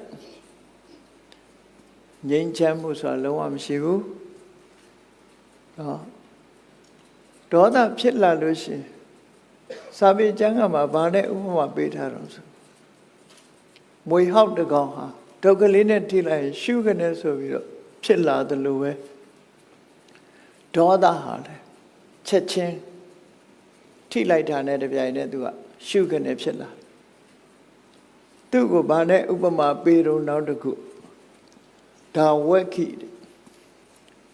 ငြိမ်းချမ်းမှုဆိုတာလုံးဝမရှိဘူးနော်ဒေါသဖြစ်လာလို့ရှိရင်စာပေကျမ်းကမှာဗာနဲ့ဥပမာပေးထားတော့ဆိုမွေဟောက်တကောင်ဟာဒုက္ခလေးနဲ့ထိလိုက်ရှုကနေဆိုပြီးတော့ဖြစ်လာတယ်လို့ပဲဒေါသဟာလည်းချက်ချင်းထိလိုက်တာနဲ့တပြိုင်တည်းသူကရှုကနေဖြစ်လာသူ့ကိုဗာနဲ့ဥပမာပေးတော့နောက်တစ်ခုဒါဝက်ခိ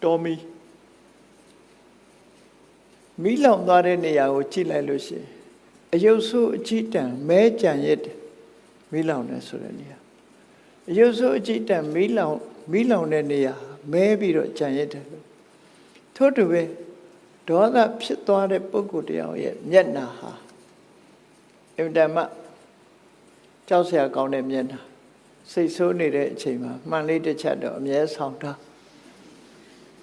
တော်မီလောင်သွားတဲ့နေရာကိုကြည့်လိုက်လို့ရှိရင်အယုတ်ဆိုးအကြည့်တန်မဲကြံရစ်မီလောင်နေဆိုတဲ့နေရာအယုတ်ဆိုးအကြည့်တန်မီလောင်တဲ့နေရာမဲပြီးတော့ကြံရစ်တယ်လို့ထို့တူပဲဒေါသဖြစ်သွားတဲ့ပုဂ္ဂိုလ်တရားရဲ့မျက်နှာဟာအင်တမကြောက်စရာကောင်းတဲ့မျက်နှာစိတ်ဆိုးနေတဲ့အချိန်မှာမှန်လေးတစ်ချက်တော့အမြဲဆောင်ထား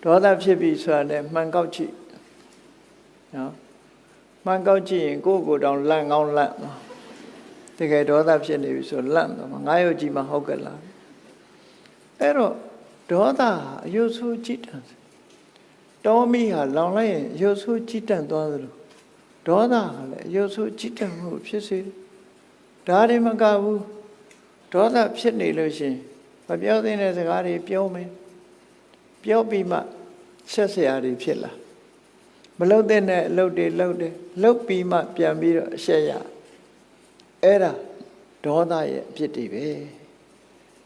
ဒေါသဖြစ်ပြီဆိုတာနဲ့မှန်ကောက်ကြည့်နော်မှန်ကောက်ကြည့်ရင်ကိုယ့်ကိုယ်တောင်လန့်ကောင်းလန့်တကယ်ဒေါသဖြစ်နေပြီဆိုလန့်တော့ငါရုပ်ကြီးမှဟုတ်ကဲ့လားအဲ့တော့ဒေါသဟာအယုတ်ဆိုးကြည်တန်တောမီဟာလောင်လိုက်ရင်အယုတ်ဆိုးကြည်တန်သွားသလိုဒေါသဟာလည်းအယုတ်ဆိုးကြည်တန်မှုဖြစ်စေတယ်ဒါတွေမကဘူးဒေါသဖြစ်နေလို့ရှိရင်မပြောသင့်တဲ့စကားတွေပြောမယ်ပြောပြီးမှဆက်เสียတွေဖြစ်လာမလုပ်တဲ့အလုပ်တွေလုပ်တယ်လုပ်ပြီးမှပြန်ပြီးတော့အရှက်ရအဲ့ဒါဒေါသရဲ့အဖြစ်တွေပဲ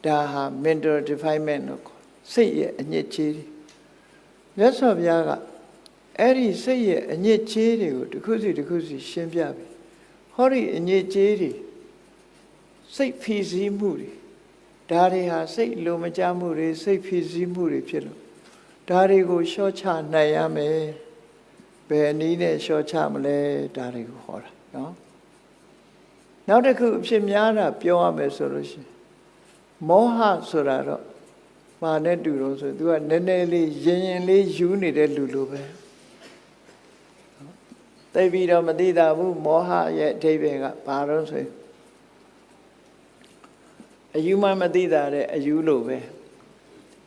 ဒါဟာ mental defilement လို့ခေါ်စိတ်ရဲ့အညစ်အကြေးတွေမြတ်စွာဘုရားကအဲ့ဒီစိတ်ရဲ့အညစ်အကြေးတွေကိုတစ်ခုစီရှင်းပြပြီဟောဒီအညစ်အကြေးတွေစိတ်ဖိစီးမှုတွေဒါတွေဟာစိတ်လိုမကျမှုတွေစိတ်ဖိစီးမှုတွေဖြစ်လို့ဒါတွေကိုလျှော့ချနိုင်ရမယ်ဘယ်နည်းနဲ့လျှော့ချမလဲဒါတွေကိုဟောတာနော်နောက်တစ်ခုအဖြစ်များတာပြောရမယ်ဆိုလို့ရှိရင်မောဟဆိုတာတော့မာနဲ့တူတော့ဆိုသူကနည်းနည်းလေးရင်လေးယူနေတဲ့လူလိုပဲသိပြီးတော့မသိတာဘူးမောဟရဲ့အဓိပ္ပာယ်ကဘာလို့ဆိုရင်အယူမှမသိတာတဲ့အယူလိုပဲ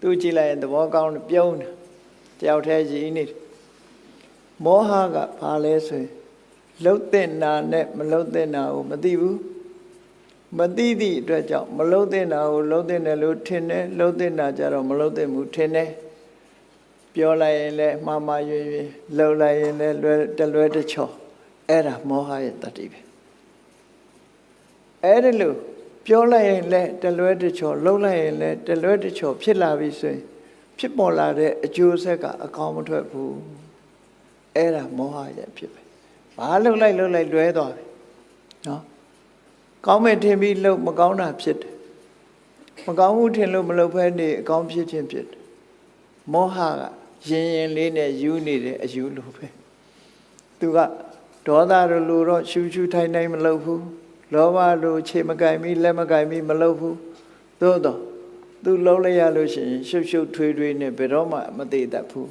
သူကြည့်လိုက်ရင်သဘောကောင်းတယ်ပြုံးတယ်တယောက်တည်းရည်နေတယ်မောဟကဘာလဲဆိုရင်လှုပ်တဲ့နာနဲ့မလှုပ်တဲ့နာကိုမသိဘူးမသိသည့်အတွက်ကြောင့်မလှုပ်တဲ့နာကိုလှုပ်တဲ့တယ်လို့ထင်တယ်လှုပ်တဲ့နာကြတော့မလှုပ်တဲ့မှုထင်တယ်ပြောလိုက်ရင်လည်းမှားမှားရွေရွေလှုပ်လိုက်ရင်လည်းလွဲတချောအဲ့ဒါမောဟရဲ့တတိပဲအဲ့ဒါလို့ပြောလိုက်ရင်လည်းတလွဲတချောလှုပ်လိုက်ရင်လည်းတလွဲတချောဖြစ်လာပြီဆိုရင်ဖြစ်ပေါ်လာတဲ့အကျိုးဆက်ကအကောင်းမထွက်ဘူးအဲ့ဒါမောဟရဲ့ဖြစ်ပဲဘာလှုပ်လိုက်လွဲသွားပြီနော်ကောင်းမဲ့ထင်ပြီးလှုပ်မကောင်းတာဖြစ်တယ်မကောင်းမှုထင်လို့မလှုပ်ဖဲနေအကောင်းဖြစ်ခြင်းဖြစ်တယ်မောဟကရင်လေးနဲ့ယူနေတဲ့အယူလိုပဲသူကဒေါသလိုတော့ရှူထိုင်မလှုပ်ဘူးလောဘလိုခြေမကင်ပြီးလက်မကင်ပြီးမလှုပ်ဘူးသို့တော့သူလှုပ်လိုက်ရလို့ရှိရင်ရှုပ်ထွေးနဲ့ဘယ်တော့မှမသိတတ်ဘူး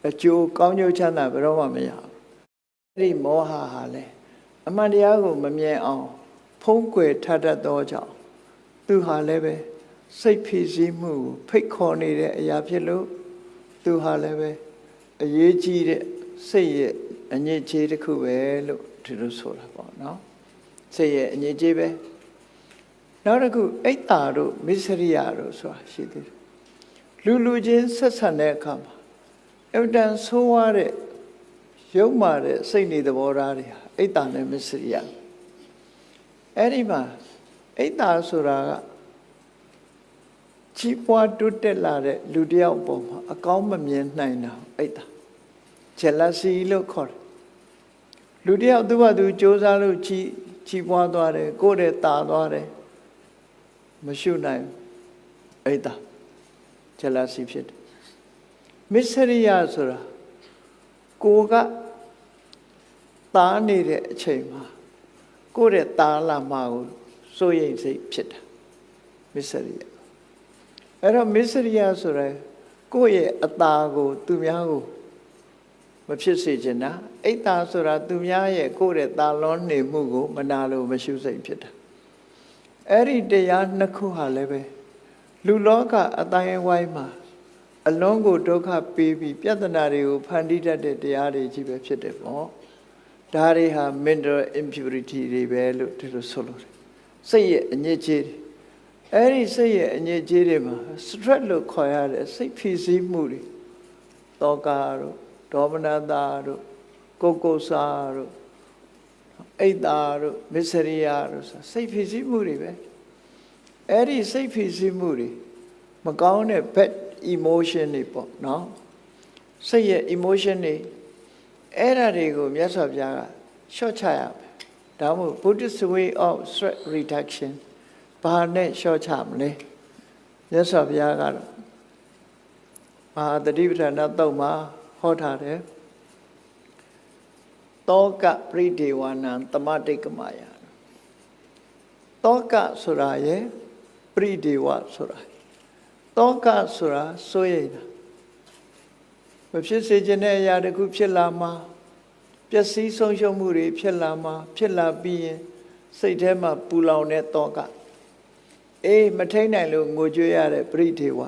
အကျိုးကောင်းကျိုးချမ်းသာဘယ်တော့မှမရဘူးအဲ့ဒီမောဟဟာလေအမှန်တရားကိုမမြင်အောင်ဖုံးကွယ်ထတတ်သောကြောင့်သူဟာလည်းပဲစိတ်ဖိစီးမှုကိုဖိတ်ခေါ်နေတဲ့အရာဖြစ်လို့သူဟာလည်းပဲအရေးကြီးတဲ့စိတ်ရဲ့အညစ်အကြေးတစ်ခုပဲလို့ဒီလိုဆိုတာပေါ့နော်စိတ်ရဲ့အညစ်အကြေးပဲနောက်တစ်ခုအိတ်တာတို့မစ္စရိယတို့ဆိုတာရှိသေးတယ်လူချင်းဆက်ဆံတဲ့အခါမှာအတန်ဆိုးရတဲ့ရုပ်မာတဲ့စိတ်နေသဘောထားတွေဟာအိတ်တာနဲ့မစ္စရိယအဲ့ဒီမှာအိတ်တာဆိုတာကကြီးပွားတိုးတက်လာတဲ့လူတယောက်ပေါ်မှာအကောင်းမမြင်နိုင်တာအိတ်တာ jealousy လို့ခေါ်တယ်လူတယောက်သူ့ဘာသူစ조사လို့ကြီးပွားသွားတယ်ကိုယ်တည်းတာသွားတယ်မရှုနိုင်အိတ်တာ jealousy ဖြစ်တယ်မစ္စရိယဆိုတာကိုကတားနေတဲ့အချိန်မှာကိုယ့်ရဲ့တားလာမှာကိုစိုးရိမ်စိတ်ဖြစ်တာမစ္စရိယအဲ့တော့မစ္စရိယဆိုရယ်ကိုယ့်ရဲ့အတာကိုသူများကိုမဖြစ်စေချင်တာအိတ်တာဆိုတာသူများရဲ့ကိုယ့်ရဲ့တာလွန်နေမှုကိုမနာလို့မရှုစိတ်ဖြစ်တာအဲ့ဒီတရားနှစ်ခုဟာလည်းပဲလူလောကအတိုင်းအဝိုင်းမှာအလုံးကိုဒုက္ခပေးပြီးပြဿနာတွေကိုဖန်တီးတတ်တဲ့တရားတွေကြီးပဲဖြစ်တယ်ပေါ့ဒါတွေဟာ mental impurity တွေပဲလို့ဒီလိုဆိုလို့စိတ်ရဲ့အညစ်အကြေးတွေအဲ့ဒီစိတ်ရဲ့အညစ်အကြေးတွေမှာ stress လို့ခေါ်ရတဲ့စိတ်ဖိစီးမှုတွေတောကတို့ဒေါမနတာတို့ကိုယ်စာတို့အိတ်တာတို့မစ္စရိယတို့ဆိုစိတ်ဖိစီးမှုတွေပဲအဲ့ဒီစိတ်ဖိစီးမှုတွေမကောင်းတဲ့ bad emotion တွေပေါ့နော်စိတ်ရဲ့ emotion တွေအဲ့ဓာတွေကိုမြတ်စွာဘုရားကရှော့ချရမယ်ဒါမှမဟုတ် Buddhist way of stress reduction ဘာနဲ့ရှော့ချမလဲမြတ်စွာဘုရားကတော့မဟာသတိပဋ္ဌာန်တုတ်မှာဟောထားတယ်တောကပရိဒေဝနံသမတိကမယတောကဆိုတာရဲ့ပရိဒေဝဆိုတာတောကဆိုတာစိုးရိမ်တာမဖြစ်စေချင်တဲ့အရာတစ်ခုဖြစ်လာမှာပျက်စီးဆုံးရှုံးမှုတွေဖြစ်လာမှာဖြစ်လာပြီးရင်စိတ်ထဲမှာပူလောင်တဲ့တောကမထိန်နိုင်လို့ငိုကြွေးရတဲ့ပရိဒေဝ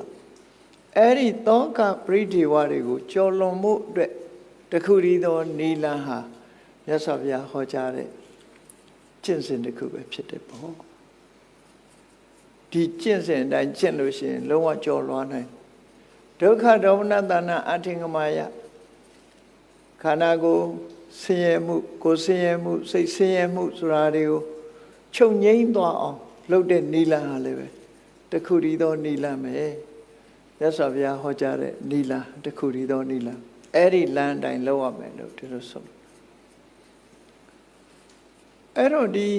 အဲ့ဒီတောကပရိဒေဝတွေကိုကျော်လွန်မှုအတွက်တခုတည်းသောနိလန်ဟာမြတ်စွာဘုရားဟောကြားတဲ့ကျင့်စဉ်တစ်ခုပဲဖြစ်တယ်ပေါ့ဒီကျင့်စဉ်အတိုင်းကျင့်လို့ရှိရင်လုံးဝကျော်လွှားနိုင်ဒုက္ခဒေါမနတနာအထင်ကမာယခန္ဓာကိုယ်ဆင်းရဲမှုကိုယ်ဆင်းရဲမှုစိတ်ဆင်းရဲမှုဆိုတာတွေကိုချုပ်ငြိမ်းသွားအောင်လုပ်တဲ့နိလန်ဟာလည်းပဲတခုတည်းသောနိလန်ပဲမြတ်စွာဘုရားဟောကြားတဲ့နိလန်တခုတည်းသောနိလန်အဲ့ဒီလမ်းတိုင်းလုပ်ရမယ်လို့ဒီလိုဆိုအဲ့တော့ဒီ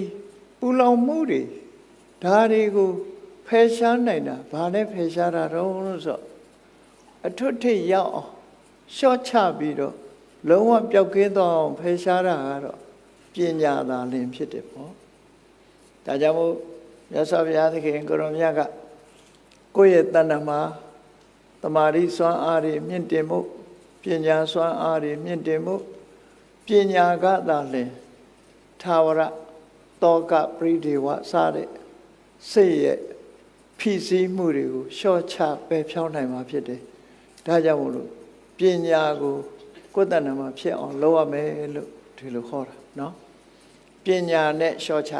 ပူလောင်မှုတွေဒါတွေကိုဖယ်ရှားနိုင်တာဘာနဲ့ဖယ်ရှားတာတော့လို့ဆိုအထွတ်ထိပ်ရောက်အောင်ရှော့ချပြီးတော့လုံးဝပျောက်ကင်းသွားအောင်ဖယ်ရှားတာကတော့ပညာသာလင်ဖြစ်တယ်ပေါ့ဒါကြောင့်မို့မြတ်စွာဘုရားသခင်ကိုရောမြတ်ကကိုယ့်ရဲ့တဏ္ဍမှာတမာရီစွမ်းအားတွေမြင့်တင်မှုပညာစွမ်းအားတွေမြင့်တင်မှုပညာကသာလင်ထာဝရတောကပရိဒေဝစတဲ့စိတ်ရဲ့ ဖိစီးမှုတွေကိုလျှော့ချပယ်ဖြောင်းနိုင်မှာဖြစ်တယ်ဒါကြောင့်မို့လို့ပညာကိုကိုယ်တဏ္ဍာမှာဖြစ်အောင်လုပ်ရမယ်လို့ဒီလိုခေါ်တာနော်ပညာနဲ့လျှော့ချ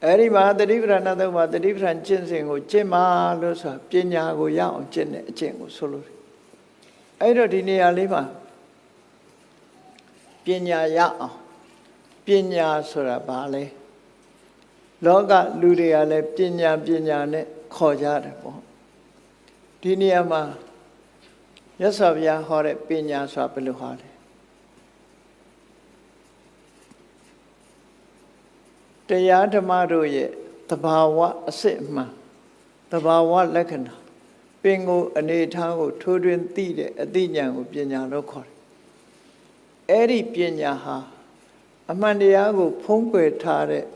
အဲ့ဒီမှာတတိပဌာန်သုံးပါတတိပဌာန်ကျင့်စဉ်ကိုကျင့်ပါလို့ဆိုတာပညာကိုရအောင်ကျင့်တဲ့အကျင့်ကိုဆိုလို့အဲ့တော့ဒီနေရာလေးမှာပညာရအောင်ပညာဆိုတာဘာလဲလောကလူတွေကလည်းပညာနဲ့ခေါ်ကြတယ်ပေါ့ဒီနေရာမှာမြတ်စွာဘုရားဟောတဲ့ပညာဆိုတာဘယ်လိုဟောလဲတရားဓမ္မတို့ရဲ့သဘာဝအစစ်အမှန်သဘာဝလက္ခဏာပင်ကိုအနေထားကိုထိုးထွင်းသိတဲ့အသိဉာဏ်ကိုပညာလို့ခေါ်တယ်အဲ့ဒီပညာဟာအမှန်တရားကိုဖုံးကွယ်ထားတဲ့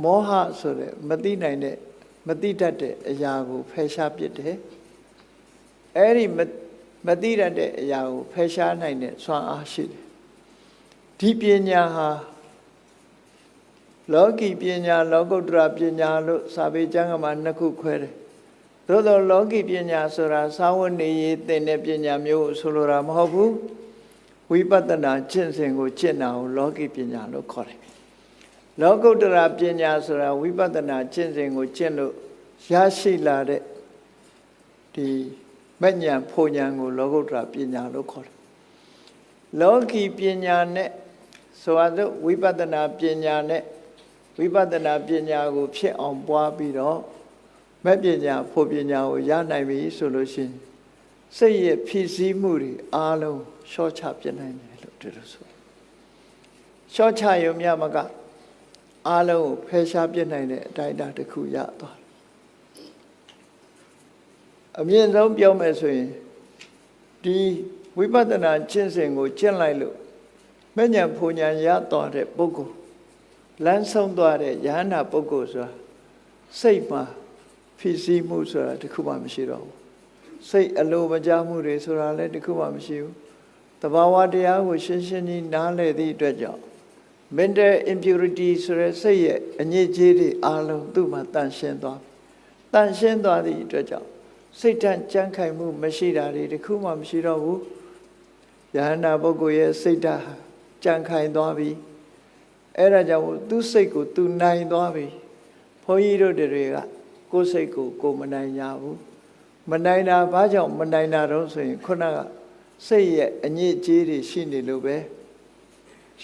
မောဟဆိုတဲ့မသိနိုင်တဲ့မသိတတ်တဲ့အရာကိုဖယ်ရှားပစ်တယ်အဲ့ဒီမသိတတ်တဲ့အရာကိုဖယ်ရှားနိုင်တဲ့စွမ်းအားရှိတယ်ဒီပညာဟာလောကီပညာလောကုတ္တရာပညာလို့စာပေကျမ်းကမှာနှစ်ခုခွဲတယ်သို့သောလောကီပညာဆိုတာစာဝတ်နေရေးသင်တဲ့ပညာမျိုးဆိုလိုတာမဟုတ်ဘူးဝိပဿနာကျင့်စဉ်ကိုကျင့်တာကိုလောကီပညာလို့ခေါ်တယ်လောကုတ္တရာပညာဆိုတာဝိပဿနာကျင့်စဉ်ကိုကျင့်လို့ရရှိလာတဲ့ဒီမဉ္ဇဉ်ဖို့ဉဏ်ကိုလောကုတ္တရာပညာလို့ခေါ်တယ်လောကီပညာနဲ့ဆိုအပ်ဝိပဿနာပညာနဲ့ဝိပဿနာပညာကိုဖြစ်အောင်ပွားပြီးတော့မဲ့ပညာဖို့ပညာကိုရနိုင်ပြီဆိုလို့ရှိရင်စိတ်ရဲ့ဖြစ်စည်းမှုတွေအားလုံးလျှော့ချပြနိုင်တယ်လို့ဒီလိုဆိုလျှော့ချရုံမြမကအားလုံးကိုဖယ်ရှားပြနိုင်တဲ့အတိုင်းအတာတစ်ခုရသွားတယ်အမြင့်ဆုံးပြောမယ်ဆိုရင်ဒီဝိပဿနာကျင့်စဉ်ကိုကျင့်လိုက်လို့မဉ္ဇဉ်ဖို့ဉဏ်ရသွားတဲ့ပုဂ္ဂိုလ်လမ်းဆုံးသွားတဲ့ယဟန္တာပုဂ္ဂိုလ်ဆိုတာစိတ်မှာဖြစ်စည်းမှုဆိုတာတခုမှမရှိတော့ဘူးစိတ်အလိုမကျမှုတွေဆိုတာလည်းတခုမှမရှိဘူးတဘာဝတရားကိုရှင်းရှင်းကြီးနားလည်သည့်အတွက်ကြောင့် mental impurity ဆိုတဲ့စိတ်ရဲ့အညစ်အကြေးတွေအားလုံးသူ့မှာတန့်ရှင်းသွားသည့်အတွက်ကြောင့်စိတ်ဓာတ်ကြမ်းခိုင်မှုမရှိတာတွေတခုမှမရှိတော့ဘူးယဟန္တာပုဂ္ဂိုလ်ရဲ့စိတ်ဓာတ်ကြမ်းခိုင်သွားပြီအဲ့ဒါကြောင့်သူ့စိတ်ကိုသူနိုင်သွားပြီဘုန်းကြီးတို့တွေကကိုယ်စိတ်ကိုကိုမနိုင်ကြဘူးမနိုင်တာဘာကြောင့်မနိုင်တာတော့ဆိုရင်ခုနကစိတ်ရဲ့အညစ်အကြေးတွေရှိနေလို့ပဲ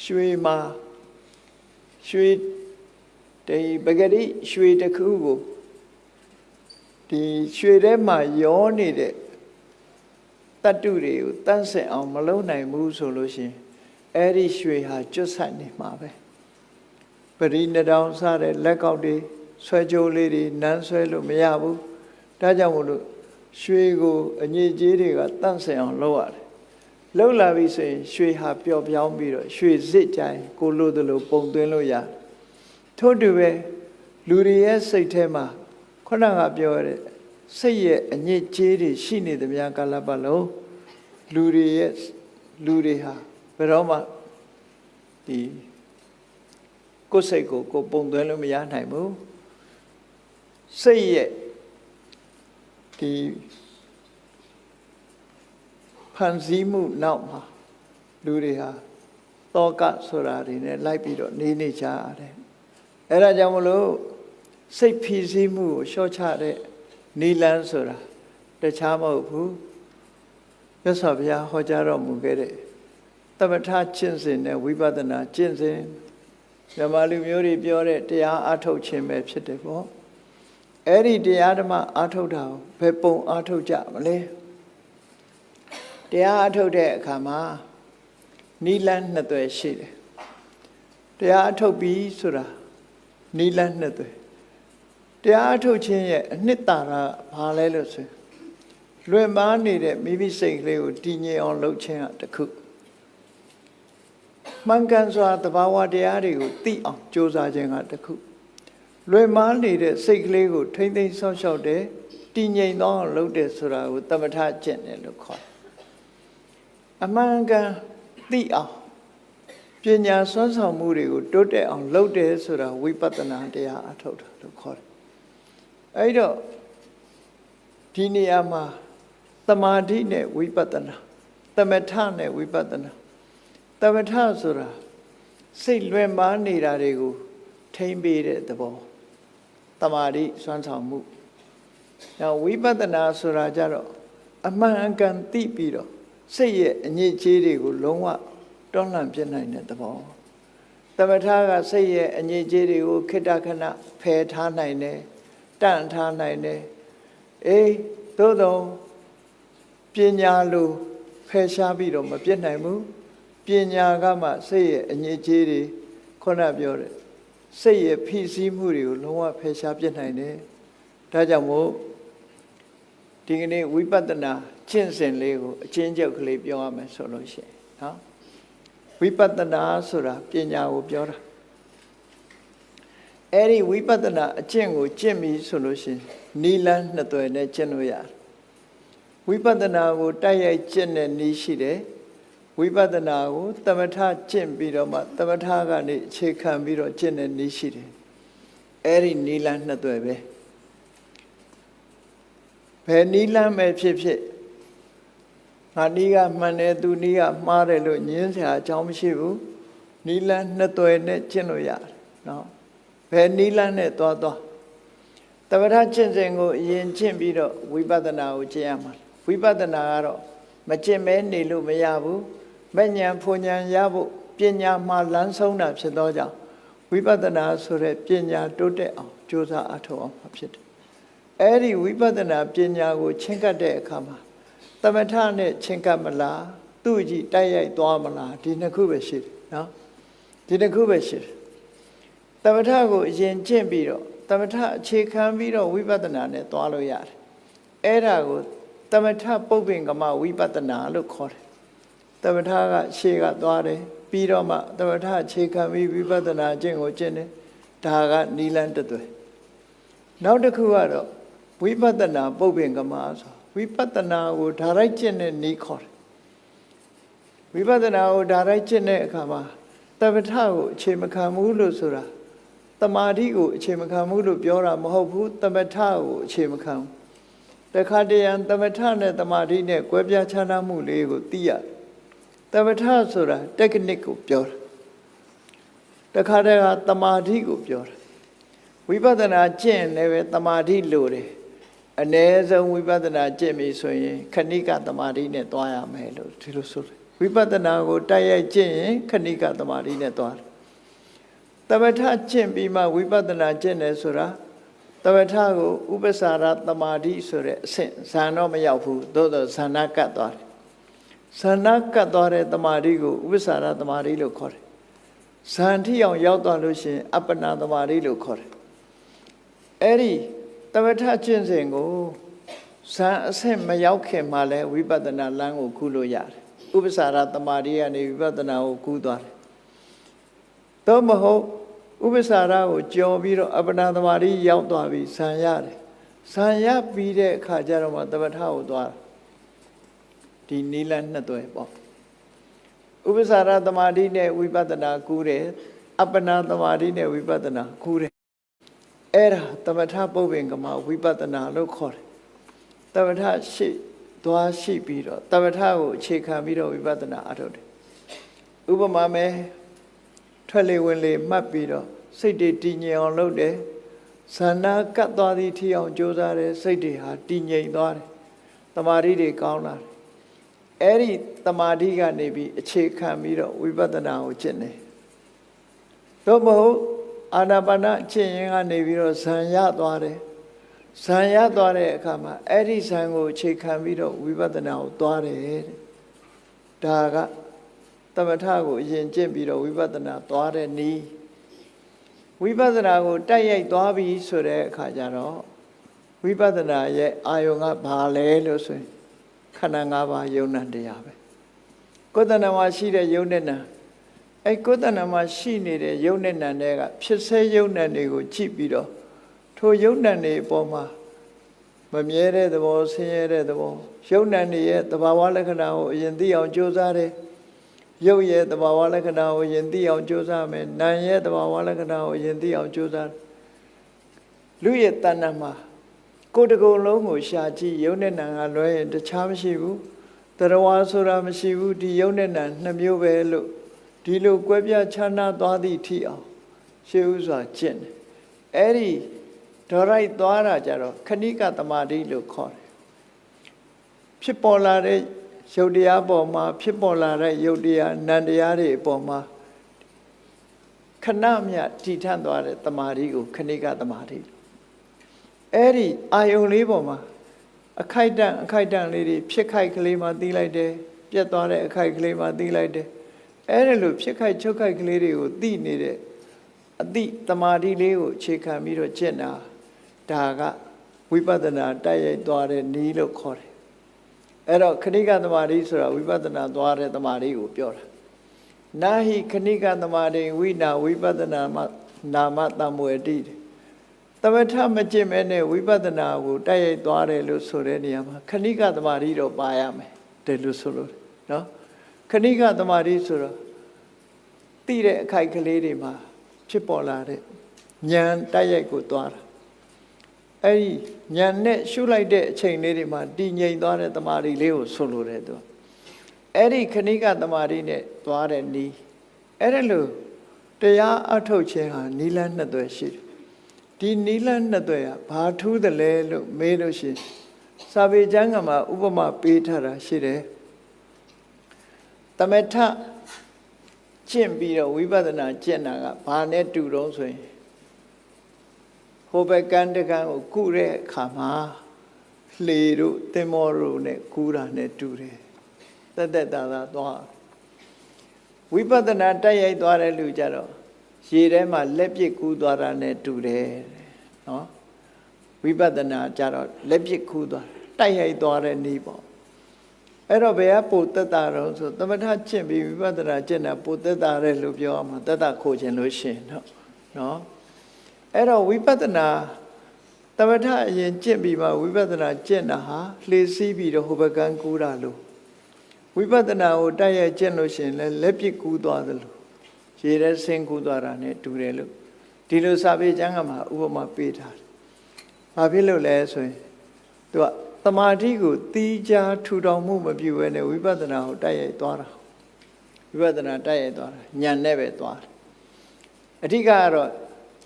ရွှေမှာရွှေဒီပဂတိရွှေတစ်ခုကိုဒီရွှေထဲမှာရောနေတဲ့တတ္တုတွေကိုတန့်စင်အောင်မလုပ်နိုင်ဘူးဆိုလို့ရှိရင်အဲ့ဒီရွှေဟာကျွတ်ဆက်နေမှာပဲပရိနတောင်စားတဲ့လက်ကောက်တွေဆွဲကြိုးလေးတွေနမ်းဆွဲလို့မရဘူးဒါကြောင့်မို့လို့ရွှေကိုအညစ်အကြေးတွေကတန့်စင်အောင်လုပ်ရတယ်လှုပ်လာပြီဆိုရင်ရွှေဟာပျော့ပြောင်းပြီးတော့ရွှေစစ်ကြိုင်ကိုလိုသလိုပုံသွင်းလို့ရထို့တူပဲလူတွေရဲ့စိတ်ထဲမှာခုနကပြောရတဲ့စိတ်ရဲ့အညစ်အကြေးတွေရှိနေသမျှကာလပတ်လုံးလူတွေဟာဘယ်တော့မှဒီကိုယ်စိတ်ကိုကိုပုံသွင်းလို့မရနိုင်ဘူးစိတ်ရဲ့ဒီဖန်ဆီးမှုနောက်မှာလူတွေဟာတောကဆိုတာတွေနဲ့လိုက်ပြီးတော့နေကြရတယ်အဲ့ဒါကြောင့်မလို့စိတ်ဖိစီးမှုကိုလျှော့ချတဲ့နိလန်းဆိုတာတခြားမဟုတ်ဘူးမြတ်စွာဘုရားဟောကြားတော်မူခဲ့တဲ့သမထကျင့်စဉ်နဲ့ဝိပဿနာကျင့်စဉ်မြန်မာလူမျိုးတွေပြောတဲ့တရားအားထုတ်ခြင်းပဲဖြစ်တယ်ပေါ့အဲ့ဒီတရားဓမ္မအားထုတ်တာကိုဘယ်ပုံအားထုတ်ကြမလဲတရားအားထုတ်တဲ့အခါမှာနိလန်းနှစ်သွယ်ရှိတယ်တရားအားထုတ်ပြီးဆိုတာနိလန်းနှစ်သွယ်တရားအားထုတ်ခြင်းရဲ့အနှစ်သာရဘာလဲလို့ဆိုလွင်ပါနေတဲ့မိမိစိတ်ကလေးကိုတည်ငြိမ်အောင်လုပ်ခြင်းကတစ်ခုမှန်ကန်စွာသဘာဝတရားတွေကိုသိအောင်ကြိုးစားခြင်းကတစ်ခုလွင်မားနေတဲ့စိတ်ကလေးကိုထိမ့်သိမ်းဆောက်ရှောက်တယ်တည်ငြိမ်သောအောင်လုပ်တယ်ဆိုတာကိုသမထကျင့်တယ်လို့ခေါ်တယ်အမှန်ကန်သိအောင် ပညာစွမ်းဆောင်မှုတွေကိုတိုးတက်အောင်လုပ်တယ်ဆိုတာဝိပဿနာတရားအထုတ်တာလို့ခေါ်တယ်အဲ့တော့ဒီနေရာမှာသမာဓိနဲ့ဝိပဿနာသမထနဲ့ဝိပဿနာသမထဆိုတာစိတ်လွင်ပါနေတာတွေကိုထိမ့်ပေးတဲ့သဘောသမာဓိစွမ်းဆောင်မှုနောက်ဝိပဿနာဆိုတာကြတော့အမှန်အကန်သိပြီးတော့စိတ်ရဲ့အညစ်အကြေးတွေကိုလုံးဝတွန်းလှန်ပြနိုင်တဲ့သဘောသမထကစိတ်ရဲ့အညစ်အကြေးတွေကိုခိတ္တခဏဖယ်ထားနိုင်တယ်တန့်ထားနိုင်တယ်သို့တော့ပညာလိုဖယ်ရှားပြီးတော့မပြတ်နိုင်ဘူးပညာကမှစိတ်ရဲ့အညစ်အကြေးတွေခုနပြောတဲ့စိတ်ရဲ့ဖိစီးမှုတွေကိုလုံးဝဖယ်ရှားပြတ်နိုင်တယ်ဒါကြောင့်မို့ဒီကနေ့ဝိပဿနာကျင့်စဉ်လေးကိုအချင်းချုပ်ကလေးပြောရမယ်ဆိုလို့ရှိရင်နော်ဝိပဿနာဆိုတာပညာကိုပြောတာအဲ့ဒီဝိပဿနာအကျင့်ကိုကျင့်ပြီဆိုလို့ရှိရင်နိလန်းနှစ်သွယ်နဲ့ကျင့်လို့ရတယ်ဝိပဿနာကိုတိုက်ရိုက်ကျင့်တဲ့နည်းရှိတယ်ဝိပဿနာကိုသမထကျင့်ပြီးတော့မှသမထကနေအခြေခံပြီးတော့ကျင့်တဲ့နည်းရှိတယ်အဲ့ဒီနိလန်းနှစ်သွယ်ပဲဘယ်နိလန်းပဲဖြစ်ဖြစ်ငါနီးကမှန်တယ်သူနီးကမှားတယ်လို့ညင်းစရာအကြောင်းမရှိဘူးနိလန်းနှစ်သွယ်နဲ့ကျင့်လို့ရတယ်နော်ဘယ်နိလန်းနဲ့သွားသမထကျင့်စဉ်ကိုအရင်ကျင့်ပြီးတော့ဝိပဿနာကိုကျင့်ရမှာဝိပဿနာကတော့မကျင့်မဲနေလို့မရဘူးမဉဏ်ဖွဉဏ်ရဖို့ပညာမှာလမ်းဆုံးတာဖြစ်သောကြောင့်ဝိပဿနာဆိုတဲ့ပညာတိုးတက်အောင်ကြိုးစားအထောက်အောင်ဖြစ်တယ်အဲ့ဒီဝိပဿနာပညာကိုချင့်ကပ်တဲ့အခါမှာသမထနဲ့ချင့်ကပ်မလားသူ့ကြည့်တိုက်ရိုက်သွားမလားဒီနှစ်ခုပဲရှိတယ်နော်ဒီနှစ်ခုပဲရှိတယ်သမထကိုအရင်ကျင့်ပြီးတော့သမထအခြေခံပြီးတော့ဝိပဿနာနဲ့သွားလို့ရတယ်အဲ့ဒါကိုသမထပုပ္ပင်ကမဝိပဿနာလို့ခေါ်တယ်သမထကရှေ့ကသွားတယ်ပြီးတော့မှသမထအခြေခံပြီးဝိပဿနာကျင့်ကိုကျင့်တယ်ဒါကနိလန်းတစ်သွယ်နောက်တစ်ခုကတော့ဝိပဿနာပုပ္ပင်ကမဆိုဝိပဿနာကိုဓာရိုက်ကျင့်တဲ့နည်းခေါ်တယ်ဝိပဿနာကိုဓာရိုက်ကျင့်တဲ့အခါမှာသမထကိုအခြေမခံဘူးလို့ဆိုတာတမာတိကိုအခြေမခံဘူးလို့ပြောတာမဟုတ်ဘူးသမထကိုအခြေမခံဘူးတခါတရံသမထနဲ့တမာတိနဲ့ကွဲပြားခြားနားမှုလေးကိုသိရသမထဆိုတာ technique ကိုပြောတာတခါတည်းကတမာတိကိုပြောတာဝိပဿနာကျင့်လည်းပဲတမာတိလိုတယ်အ ਨੇ ဆုံးဝိပဿနာကျင့်ပြီဆိုရင်ခဏိကတမာတိနဲ့သွားရမယ်လို့ဒီလိုဆိုတယ်ဝိပဿနာကိုတိုက်ရိုက်ကျင့်ရင်ခဏိကတမာတိနဲ့သွားတယ်သမထကျင့်ပြီးမှဝိပဿနာကျင့်တယ်ဆိုတာသမထကိုဥပ္ပစာရတမာတိဆိုတဲ့အဆင့်ဇာန်တော့မရောက်ဘူးသို့တော့ဇာနာကတ်သွားတယ်ဇာနာကတ်သွားတဲ့တမာတိကိုဥပ္ပစာရတမာတိလို့ခေါ်တယ်ဇာန်ထိအောင်ရောက်သွားလို့ရှိရင်အပ္ပနာတမာတိလို့ခေါ်တယ်အဲ့ဒီသမထကျင့်စဉ်ကိုဇာန်အဆင့်မရောက်ခင်မှာလဲဝိပဿနာလမ်းကိုကူးလို့ရတယ်ဥပ္ပစာရတမာတိကနေဝိပဿနာကိုကူးသွားတယ်သို့မဟုတ်ဥပ္ပစာရကိုကြော်ပြီးတော့အပ္ပနာတမာတိရောက်သွားပြီဇာန်ရတယ်ဇာန်ရပြီးတဲ့အခါကျတော့မှသမထကိုသွားဒီနိလန်းနှစ်သွယ်ပေါ့ဥပ္ပစာရတမာတိနဲ့ဝိပဿနာကူးတယ်အပ္ပနာတမာတိနဲ့ဝိပဿနာကူးတယ်အဲ့ဒါသမထပုပ္ပင်ကမဝိပဿနာလို့ခေါ်တယ်သမထရှိသွားရှိပြီးတော့သမထကိုအခြေခံပြီးတော့ဝိပဿနာအထုတ်တယ်ဥပမာမဲ့ထွက်လေဝင်လေမှတ်ပြီးတော့စိတ်တွေတည်ငြိမ်အောင်လုပ်တယ်ဇာနာကတ်သွားသည့်ထီအောင်ကြိုးစားတယ်စိတ်တွေဟာတည်ငြိမ်သွားတယ်တမာတိတွေကောင်းလာတယ်အဲ့ဒီတမာတိကနေပြီးအခြေခံပြီးတော့ဝိပဿနာကိုကျင့်တယ်သို့မဟုတ်အာနာပါနကျင့်ရင်ကနေပြီးတော့ဇံရသွားတယ်ဇံရသွားတဲ့အခါမှာအဲ့ဒီဇံကိုအခြေခံပြီးတော့ဝိပဿနာကိုသွားတယ်တဲ့ဒါကသမထကိုအရင်ကျင့်ပြီးတော့ဝိပဿနာသွားတဲ့နည်းဝိပဿနာကိုတိုက်ရိုက်သွားပြီဆိုတဲ့အခါကျတော့ဝိပဿနာရဲ့အာယုံကဘာလဲလို့ဆိုရင်ခန္ဓာ၅ပါးယုံနာတရားပဲကိုယ်တဏ္ဍာမှာရှိတဲ့ယုံနဲ့နာအဲ့ကိုယ်တဏ္ဍာမှာရှိနေတဲ့ယုံနဲ့နာတွေကဖြစ်စေယုံနဲ့တွေကိုကြည့်ပြီးတော့ထိုယုံနဲ့တွေအပေါ်မှာမမြဲတဲ့သဘောဆင်းရဲတဲ့သဘောယုံနဲ့ရဲ့သဘာဝလက္ခဏာကိုအရင်သိအောင်ကြိုးစားတယ် ရုပ်ရဲ့သဘာဝလက္ခဏာကိုယင်သိအောင်ကြိုးစားမယ်နာမ်ရဲ့သဘာဝလက္ခဏာကိုယင်သိအောင်ကြိုးစားလူရဲ့တဏ္ဍမှာကိုယ်တကုံလုံးကိုရှာကြည့်ရုပ်နဲ့နာမ်ကလွဲရင်တခြားမရှိဘူးတရားဝါဆိုတာမရှိဘူးဒီရုပ်နဲ့နာမ်နှစ်မျိုးပဲလို့ဒီလိုကွဲပြားခြားနားသွားသည့်ထိအောင်ရှေးဥစွာကျင့်တယ်အဲ့ဒီဒေါ်ရိုက်သွားတာကြတော့ခဏိကသမာဓိလို့ခေါ်တယ်ဖြစ်ပေါ်လာတဲ့ရုပ်တရားပေါ်မှာဖြစ်ပေါ်လာတဲ့ရုပ်တရားနံတရားတွေအပေါ်မှာခဏမြတည်ထန့်သွားတဲ့သမာဓိကိုခဏိကသမာဓိအဲ့ဒီအာယုံလေးပေါ်မှာအခိုက်တန့်လေးတွေဖြစ်ခိုက်ကလေးမှသိလိုက်တယ်ပြတ်သွားတဲ့အခိုက်ကလေးမှသိလိုက်တယ်အဲ့ဒါလိုဖြစ်ခိုက်ချုပ်ခိုက်ကလေးတွေကိုသိနေတဲ့အတိသမာဓိလေးကိုအခြေခံပြီးတော့ကျင့်တာဒါကဝိပဿနာတိုက်ရိုက်သွားတဲ့နည်းလို့ခေါ်တယ်အဲ့တော့ခဏိကသမာဓိဆိုတာဝိပဿနာသွားတဲ့သမာဓိကိုပြောတာနာဟိခဏိကသမာဓိဝိနာဝိပဿနာနာမတံမွေတိသမထမကျင့်မဲနဲ့ဝိပဿနာကိုတိုက်ရိုက်သွားတယ်လို့ဆိုတဲ့နေရာမှာခဏိကသမာဓိတော့ပါရမယ်တယ်လို့ဆိုလို့နော်ခဏိကသမာဓိဆိုတော့သိတဲ့အခိုက်ကလေးတွေမှာဖြစ်ပေါ်လာတဲ့ဉာဏ်တိုက်ရိုက်ကိုသွားတာအဲ့ဒီဉာဏ်နဲ့ရှုလိုက်တဲ့အချိန်လေးတွေမှာတည်ငြိမ်သွားတဲ့သမာဓိလေးကိုဆိုလိုတယ်သူအဲ့ဒီခဏိကသမာဓိနဲ့သွားတဲ့နီးအဲ့ဒါလို့တရားအထုတ်ခြင်းဟာနီလန်းနှစ်သွယ်ရှိတယ်ဒီနီလန်းနှစ်သွယ်ကဘာထူးတယ်လဲလို့မေးလို့ရှိရင်စာပေကျမ်းကမှာဥပမာပေးထားတာရှိတယ်သမထကျင့်ပြီးတော့ဝိပဿနာကျင့်တာကဘာနဲ့တူတုံးဆိုရင်ဟိုဘက်ကန်းတကန်းကိုကုတဲ့အခါမှာလှေတို့သင်္ဘောတို့နဲ့ကူးတာနဲ့တူတယ်တက်တက်တာသာသွားဝိပဿနာတိုက်ရိုက်သွားတဲ့လူကြတော့ရေထဲမှာလက်ပစ်ကူးသွားတာနဲ့တူတယ်နော်ဝိပဿနာကြတော့လက်ပစ်ကူးသွားတိုက်ရိုက်သွားတဲ့နည်းပေါ့အဲ့တော့ဘယ်ကပိုတက်တာတော့ဆိုသမထကျင့်ပြီးဝိပဿနာကျင့်တာပိုတက်တာတယ်လို့ပြောအောင်တက်တာခိုးခြင်းလို့ရှင်နော်အဲ့တော့ဝိပဿနာသမထအရင်ကျင့်ပြီးမှဝိပဿနာကျင့်တာဟာလှေစီးပြီးတော့ဟိုဘက်ကန်းကူးတာလို့ဝိပဿနာကိုတိုက်ရိုက်ကျင့်လို့ရှင်လဲလက်ပစ်ကူးသွားသလိုရေထဲဆင်းကူးသွားတာ ਨੇ တူတယ်လို့ဒီလိုစာပေကျမ်းကမှာဥပမာပေးထားတယ်။ဘာဖြစ်လို့လဲဆိုရင်သူကသမာဓိကိုတီးခြားထူထောင်မှုမပြုဘဲနဲ့ဝိပဿနာကိုတိုက်ရိုက်သွားတာဝိပဿနာတိုက်ရိုက်သွားတာဉာဏ်နဲ့ပဲသွားတယ်အဓိကကတော့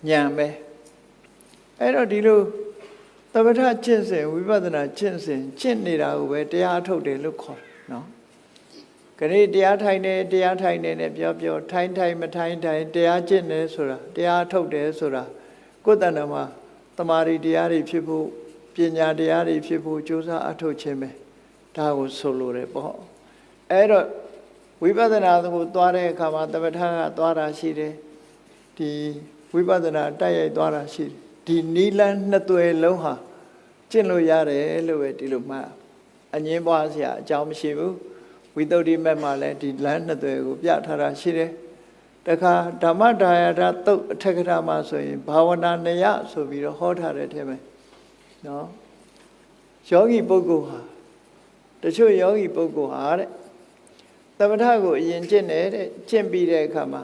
ဉာဏ်ပဲအဲ့တော့ဒီလိုသမထကျင့်စဉ်ဝိပဿနာကျင့်စဉ်ကျင့်နေတာကိုပဲတရားထုတ်တယ်လို့ခေါ်တယ်နော်ခဏတရားထိုင်နေနဲ့ပြောထိုင်မထိုင်တရားကျင့်နေဆိုတာတရားထုတ်တယ်ဆိုတာကိုယ်တဏ္ဍာမှာတမာရီတရားတွေဖြစ်ဖို့ပညာတရားတွေဖြစ်ဖို့ကြိုးစားအထုတ်ခြင်းပဲဒါကိုဆိုလိုတယ်ပေါ့အဲ့တော့ဝိပဿနာကိုသွားတဲ့အခါမှာသမထကသွားတာရှိတယ်ဒီဝိပဿနာတိုက်ရိုက်သွားတာရှိတယ်ဒီနီလန်းနှစ်သွယ်လုံးဟာကျင့်လို့ရတယ်လို့ပဲဒီလိုမှအငင်းပွားစရာအကြောင်းမရှိဘူးဝိသုဒ္ဓိမက်မှာလည်းဒီလမ်းနှစ်သွယ်ကိုပြထားတာရှိတယ်တခါဓမ္မဒါယတာသုတ်အထက်ကထာမှာဆိုရင်ဘာဝနာနယဆိုပြီးတော့ဟောထားတဲ့ထဲမှာနော်ယောဂီပုဂ္ဂိုလ်ဟာတချို့ယောဂီပုဂ္ဂိုလ်ဟာတဲ့သမထကိုအရင်ကျင့်တယ်တဲ့ကျင့်ပြီးတဲ့အခါမှာ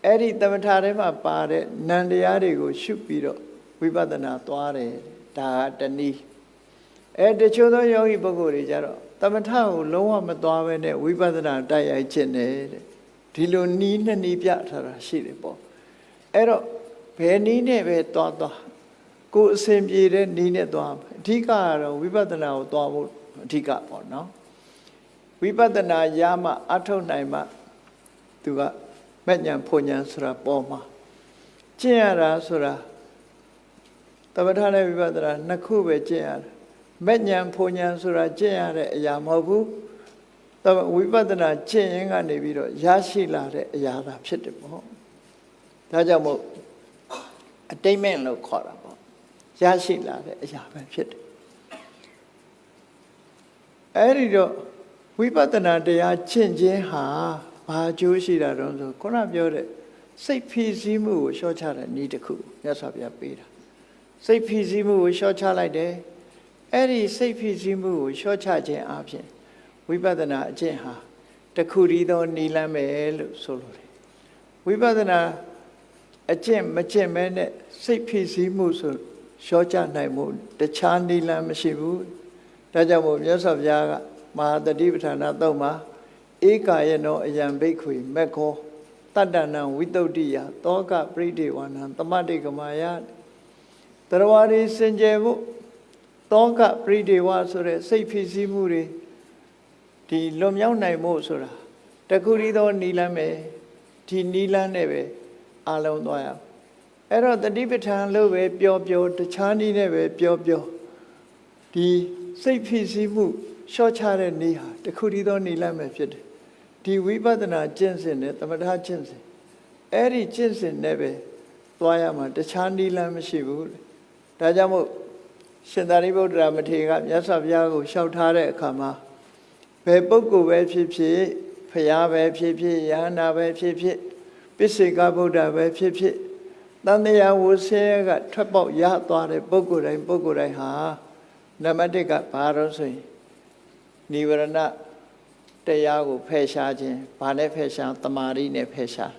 အဲ့ဒီသမထထဲမှာပါတဲ့နံတရားတွေကိုရှုပြီးတော့ဝိပဿနာသွားတယ်ဒါကတနည်းတချို့သောယောဂီပုဂ္ဂိုလ်တွေကြတော့သမထကိုလုံးဝမသွားဘဲနဲ့ဝိပဿနာတိုက်ရိုက်ကျင့်တယ်တဲ့ဒီလိုနီးနှစ်နီးပြထားတာရှိတယ်ပေါ့အဲ့တော့ဘယ်နီးနဲ့ပဲသွားကိုယ်အစဉ်ပြေတဲ့နီးနဲ့သွားအဓိကကတော့ဝိပဿနာကိုသွားဖို့အဓိကပေါ့နော်ဝိပဿနာရမှအထုတ်နိုင်မှသူကမဉ္ဇဉ်ဖွဉ္ဇဉ်ဆိုတာပေါ်မှာကျင့်ရတာဆိုတာသမထနဲ့ဝိပဿနာနှစ်ခုပဲကျင့်ရတယ်မဉ္ဇဉ်ဖွဉ္ဇဉ်ဆိုတာကျင့်ရတဲ့အရာမဟုတ်ဘူးဝိပဿနာကျင့်ရင်ကနေပြီးတော့ရရှိလာတဲ့အရာသာဖြစ်တယ်ပေါ့ဒါကြောင့်မို့အတိတ်မဲ့လို့ခေါ်တာပေါ့ရရှိလာတဲ့အရာပဲဖြစ်တယ်အဲ့ဒီတော့ဝိပဿနာတရားကျင့်ခြင်းဟာဘာအကျိုးရှိတာတော့ဆိုခုနပြောတဲ့စိတ်ဖိစီးမှုကိုလျှော့ချတဲ့နည်းတစ်ခုမြတ်စွာဘုရားပေးတာစိတ်ဖိစီးမှုကိုလျှော့ချလိုက်တယ်အဲ့ဒီစိတ်ဖိစီးမှုကိုလျှော့ချခြင်းအပြင်ဝိပဿနာအကျင့်ဟာတ တခုတည်းသောနိလမ်းပဲလို့ဆိုလိုတယ်ဝိပဿနာအကျင့်မကျင့်မဲနဲ့စိတ်ဖြစ်စည်းမှုဆိုလျှော့ချနိုင်မှုတခြားနိလမ်းမရှိဘူးဒါကြောင့်မို့မြတ်စွာဘုရားကမဟာတတိပဋ္ဌာနာသုံးမှာဧကာယနောအယံဘိက္ခွေမက္ခောတတ္တနံဝိတုဒ္ဓိယသောကပရိဒေဝနံသမတိကမာယတရဝရီစင်ကြယ်မှုသောကပရိဒေဝဆိုတဲ့စိတ်ဖြစ်စည်းမှုတွေဒီလွန်မြောက်နိုင်မှုဆိုတာတခုတည်းသောနိလမ်းပဲဒီနိလမ်းနဲ့ပဲအလုံးသွားရအဲ့တော့တတိပဋ္ဌာန်လို့ပဲပြောတခြားနည်းနဲ့ပဲပြောဒီစိတ်ဖြစ်စည်းမှုရှော့ချတဲ့နည်းဟာတခုတည်းသောနိလမ်းပဲဖြစ်တယ်ဒီဝိပဿနာကျင့်စဉ်နဲ့သမထကျင့်စဉ်အဲ့ဒီကျင့်စဉ်နဲ့ပဲသွားရမှာတခြားနိလမ်းမရှိဘူးဒါကြောင့်မို့ရှင်သာရိပုတ္တရာမထေရကမြတ်စွာဘုရားကိုလျှောက်ထားတဲ့အခါမှာဘယ်ပုဂ္ဂိုလ်ပဲဖြစ်ဖြစ်ဖရာပဲဖြစ်ဖြစ်ယဟနာပဲဖြစ်ဖြစ်ပိစိကဗုဒ္ဓပဲဖြစ်ဖြစ်တန်တရားဝဆဲကထွက်ပေါက်ရသွားတဲ့ပုဂ္ဂိုလ်တိုင်းဟာနံပါတ်1ကဘာလို့ဆိုရင်နိဝရဏတရားကိုဖယ်ရှားခြင်းဘာနဲ့ဖယ်ရှားတမာရီနဲ့ဖယ်ရှား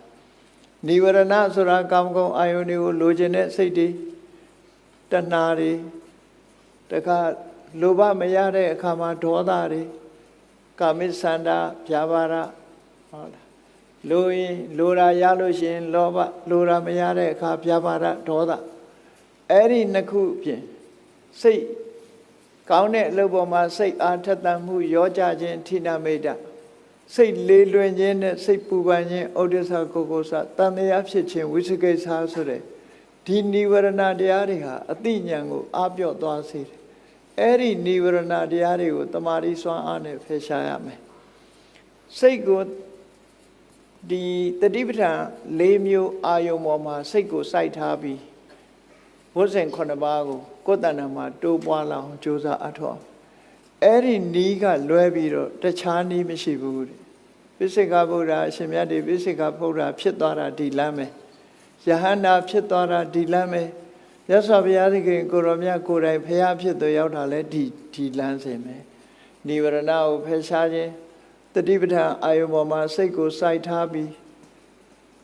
နိဝရဏဆိုတာကာမဂုဏ်အာယုန်တွေကိုလိုချင်တဲ့စိတ်တွေတဏှာတွေတခါလိုဘမရတဲ့အခါမှာဒေါသတွေကာမိသန္တာဗျာပါဒဟုတ်လားလိုရာရလို့ရှိရင်လောဘလိုရာမရတဲ့အခါဗျာပါဒဒေါသအဲ့ဒီနှစ်ခုပြင်စိတ်ကောင်းတဲ့အလုပ်ပေါ်မှာစိတ်အားထက်သန်မှုရောကြခြင်းဌိနမိတ်တစိတ်လေးလွင်ခြင်းနဲ့စိတ်ပူပန်ခြင်းဩဒိသကိုကိုစတန်တရားဖြစ်ခြင်းဝိသိကိစ္စဆိုတဲ့ဒီနိဝရဏတရားတွေဟာအသိဉာဏ်ကိုအားပြော့သွားစေတယ်အဲ့ဒီနိဝရဏတရားတွေကိုတမာရီစွမ်းအားနဲ့ဖယ်ရှားရမယ်စိတ်ကိုဒီတတိပဋ္ဌာန်၄မျိုးအာယုံပေါ်မှာစိတ်ကိုစိုက်ထားပြီးဘုဇင်9ပါးကိုကိုယ်တဏ္ဍာမှာတိုးပွားလာအောင်ကြိုးစားအထောက်အဲ့ဒီနီးကလွဲပြီးတော့တခြားနီးမရှိဘူးတဲ့ပိစိကဗုဒ္ဓအရှင်မြတ်တွေပိစိကဗုဒ္ဓဖြစ်သွားတာဒီလမ်းပဲယဟန္တာဖြစ်သွားတာဒီလမ်းပဲရသော်ဘုရားသခင်ကိုရောမြတ်ကိုယ်တိုင်ဖရာဖြစ်သူရောက်တာလဲဒီလမ်းစဉ်ပဲနိဝရဏကိုဖယ်ရှားခြင်းတတိပဋ္ဌာန်အာယုံပေါ်မှာစိတ်ကိုစိုက်ထားပြီး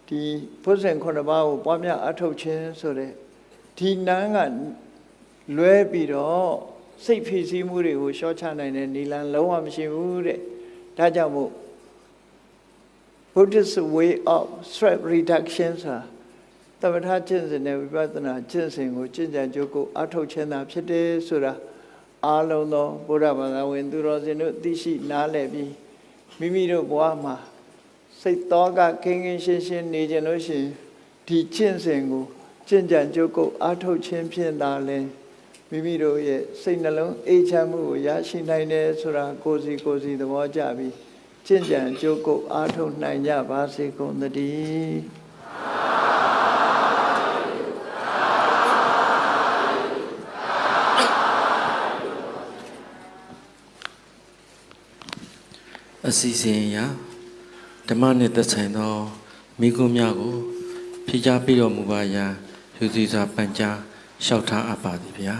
ဒီဘုဇင်9ပါးကိုပွားများအထုတ်ခြင်းဆိုတဲ့ဒီနန်းကလွဲပြီးတော့စိတ်ဖြစ်စည်းမှုတွေကိုရှော့ချနိုင်တဲ့နိလန်လုံးဝမရှိဘူးတဲ့ဒါကြောင့်မို့ Buddhist way of stress reduction ဆိုတာသမထကျင့်စဉ်နဲ့ဝိပဿနာကျင့်စဉ်ကိုကျင့်ကြံကြိုးကိုအထုတ်ခြင်းသာဖြစ်တယ်ဆိုတာအားလုံးသောဘုရားဘာသာဝင်သူတော်စင်တို့သိရှိနားလည်ပြီးမိမိတို့ဘဝမှာစိတ်တော်ကခင်းခင်းရှင်းရှင်းနေကြလို့ရှိရင်ဒီကျင့်စဉ်ကိုကျင့်ကြံကြိုးကိုအထုတ်ခြင်းဖြင့်သာလဲမိမိတို့ရဲ့စိတ်နှလုံးအေးချမ်းမှုကိုရရှိနိုင်တယ်ဆိုတာကိုယ်စီသဘောကျပြီးကျင့်ကြံကြိုးကိုအထုတ်နိုင်ကြပါစေကုန်သတည်းအစီအစဉ်အရဓမ္မနှင့်သက်ဆိုင်သောမိဂုံးများကိုဖြေကြားပေးတော်မူပါရန်ယူစီစွာပန်ကြားလျှောက်ထားအပ်ပါသည်ဗျာ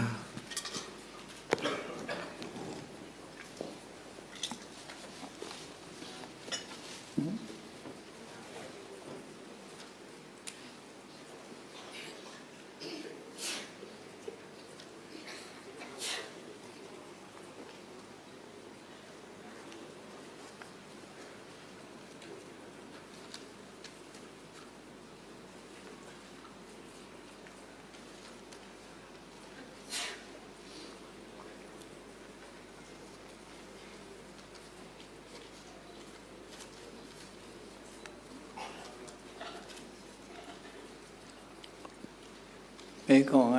မေကွန်က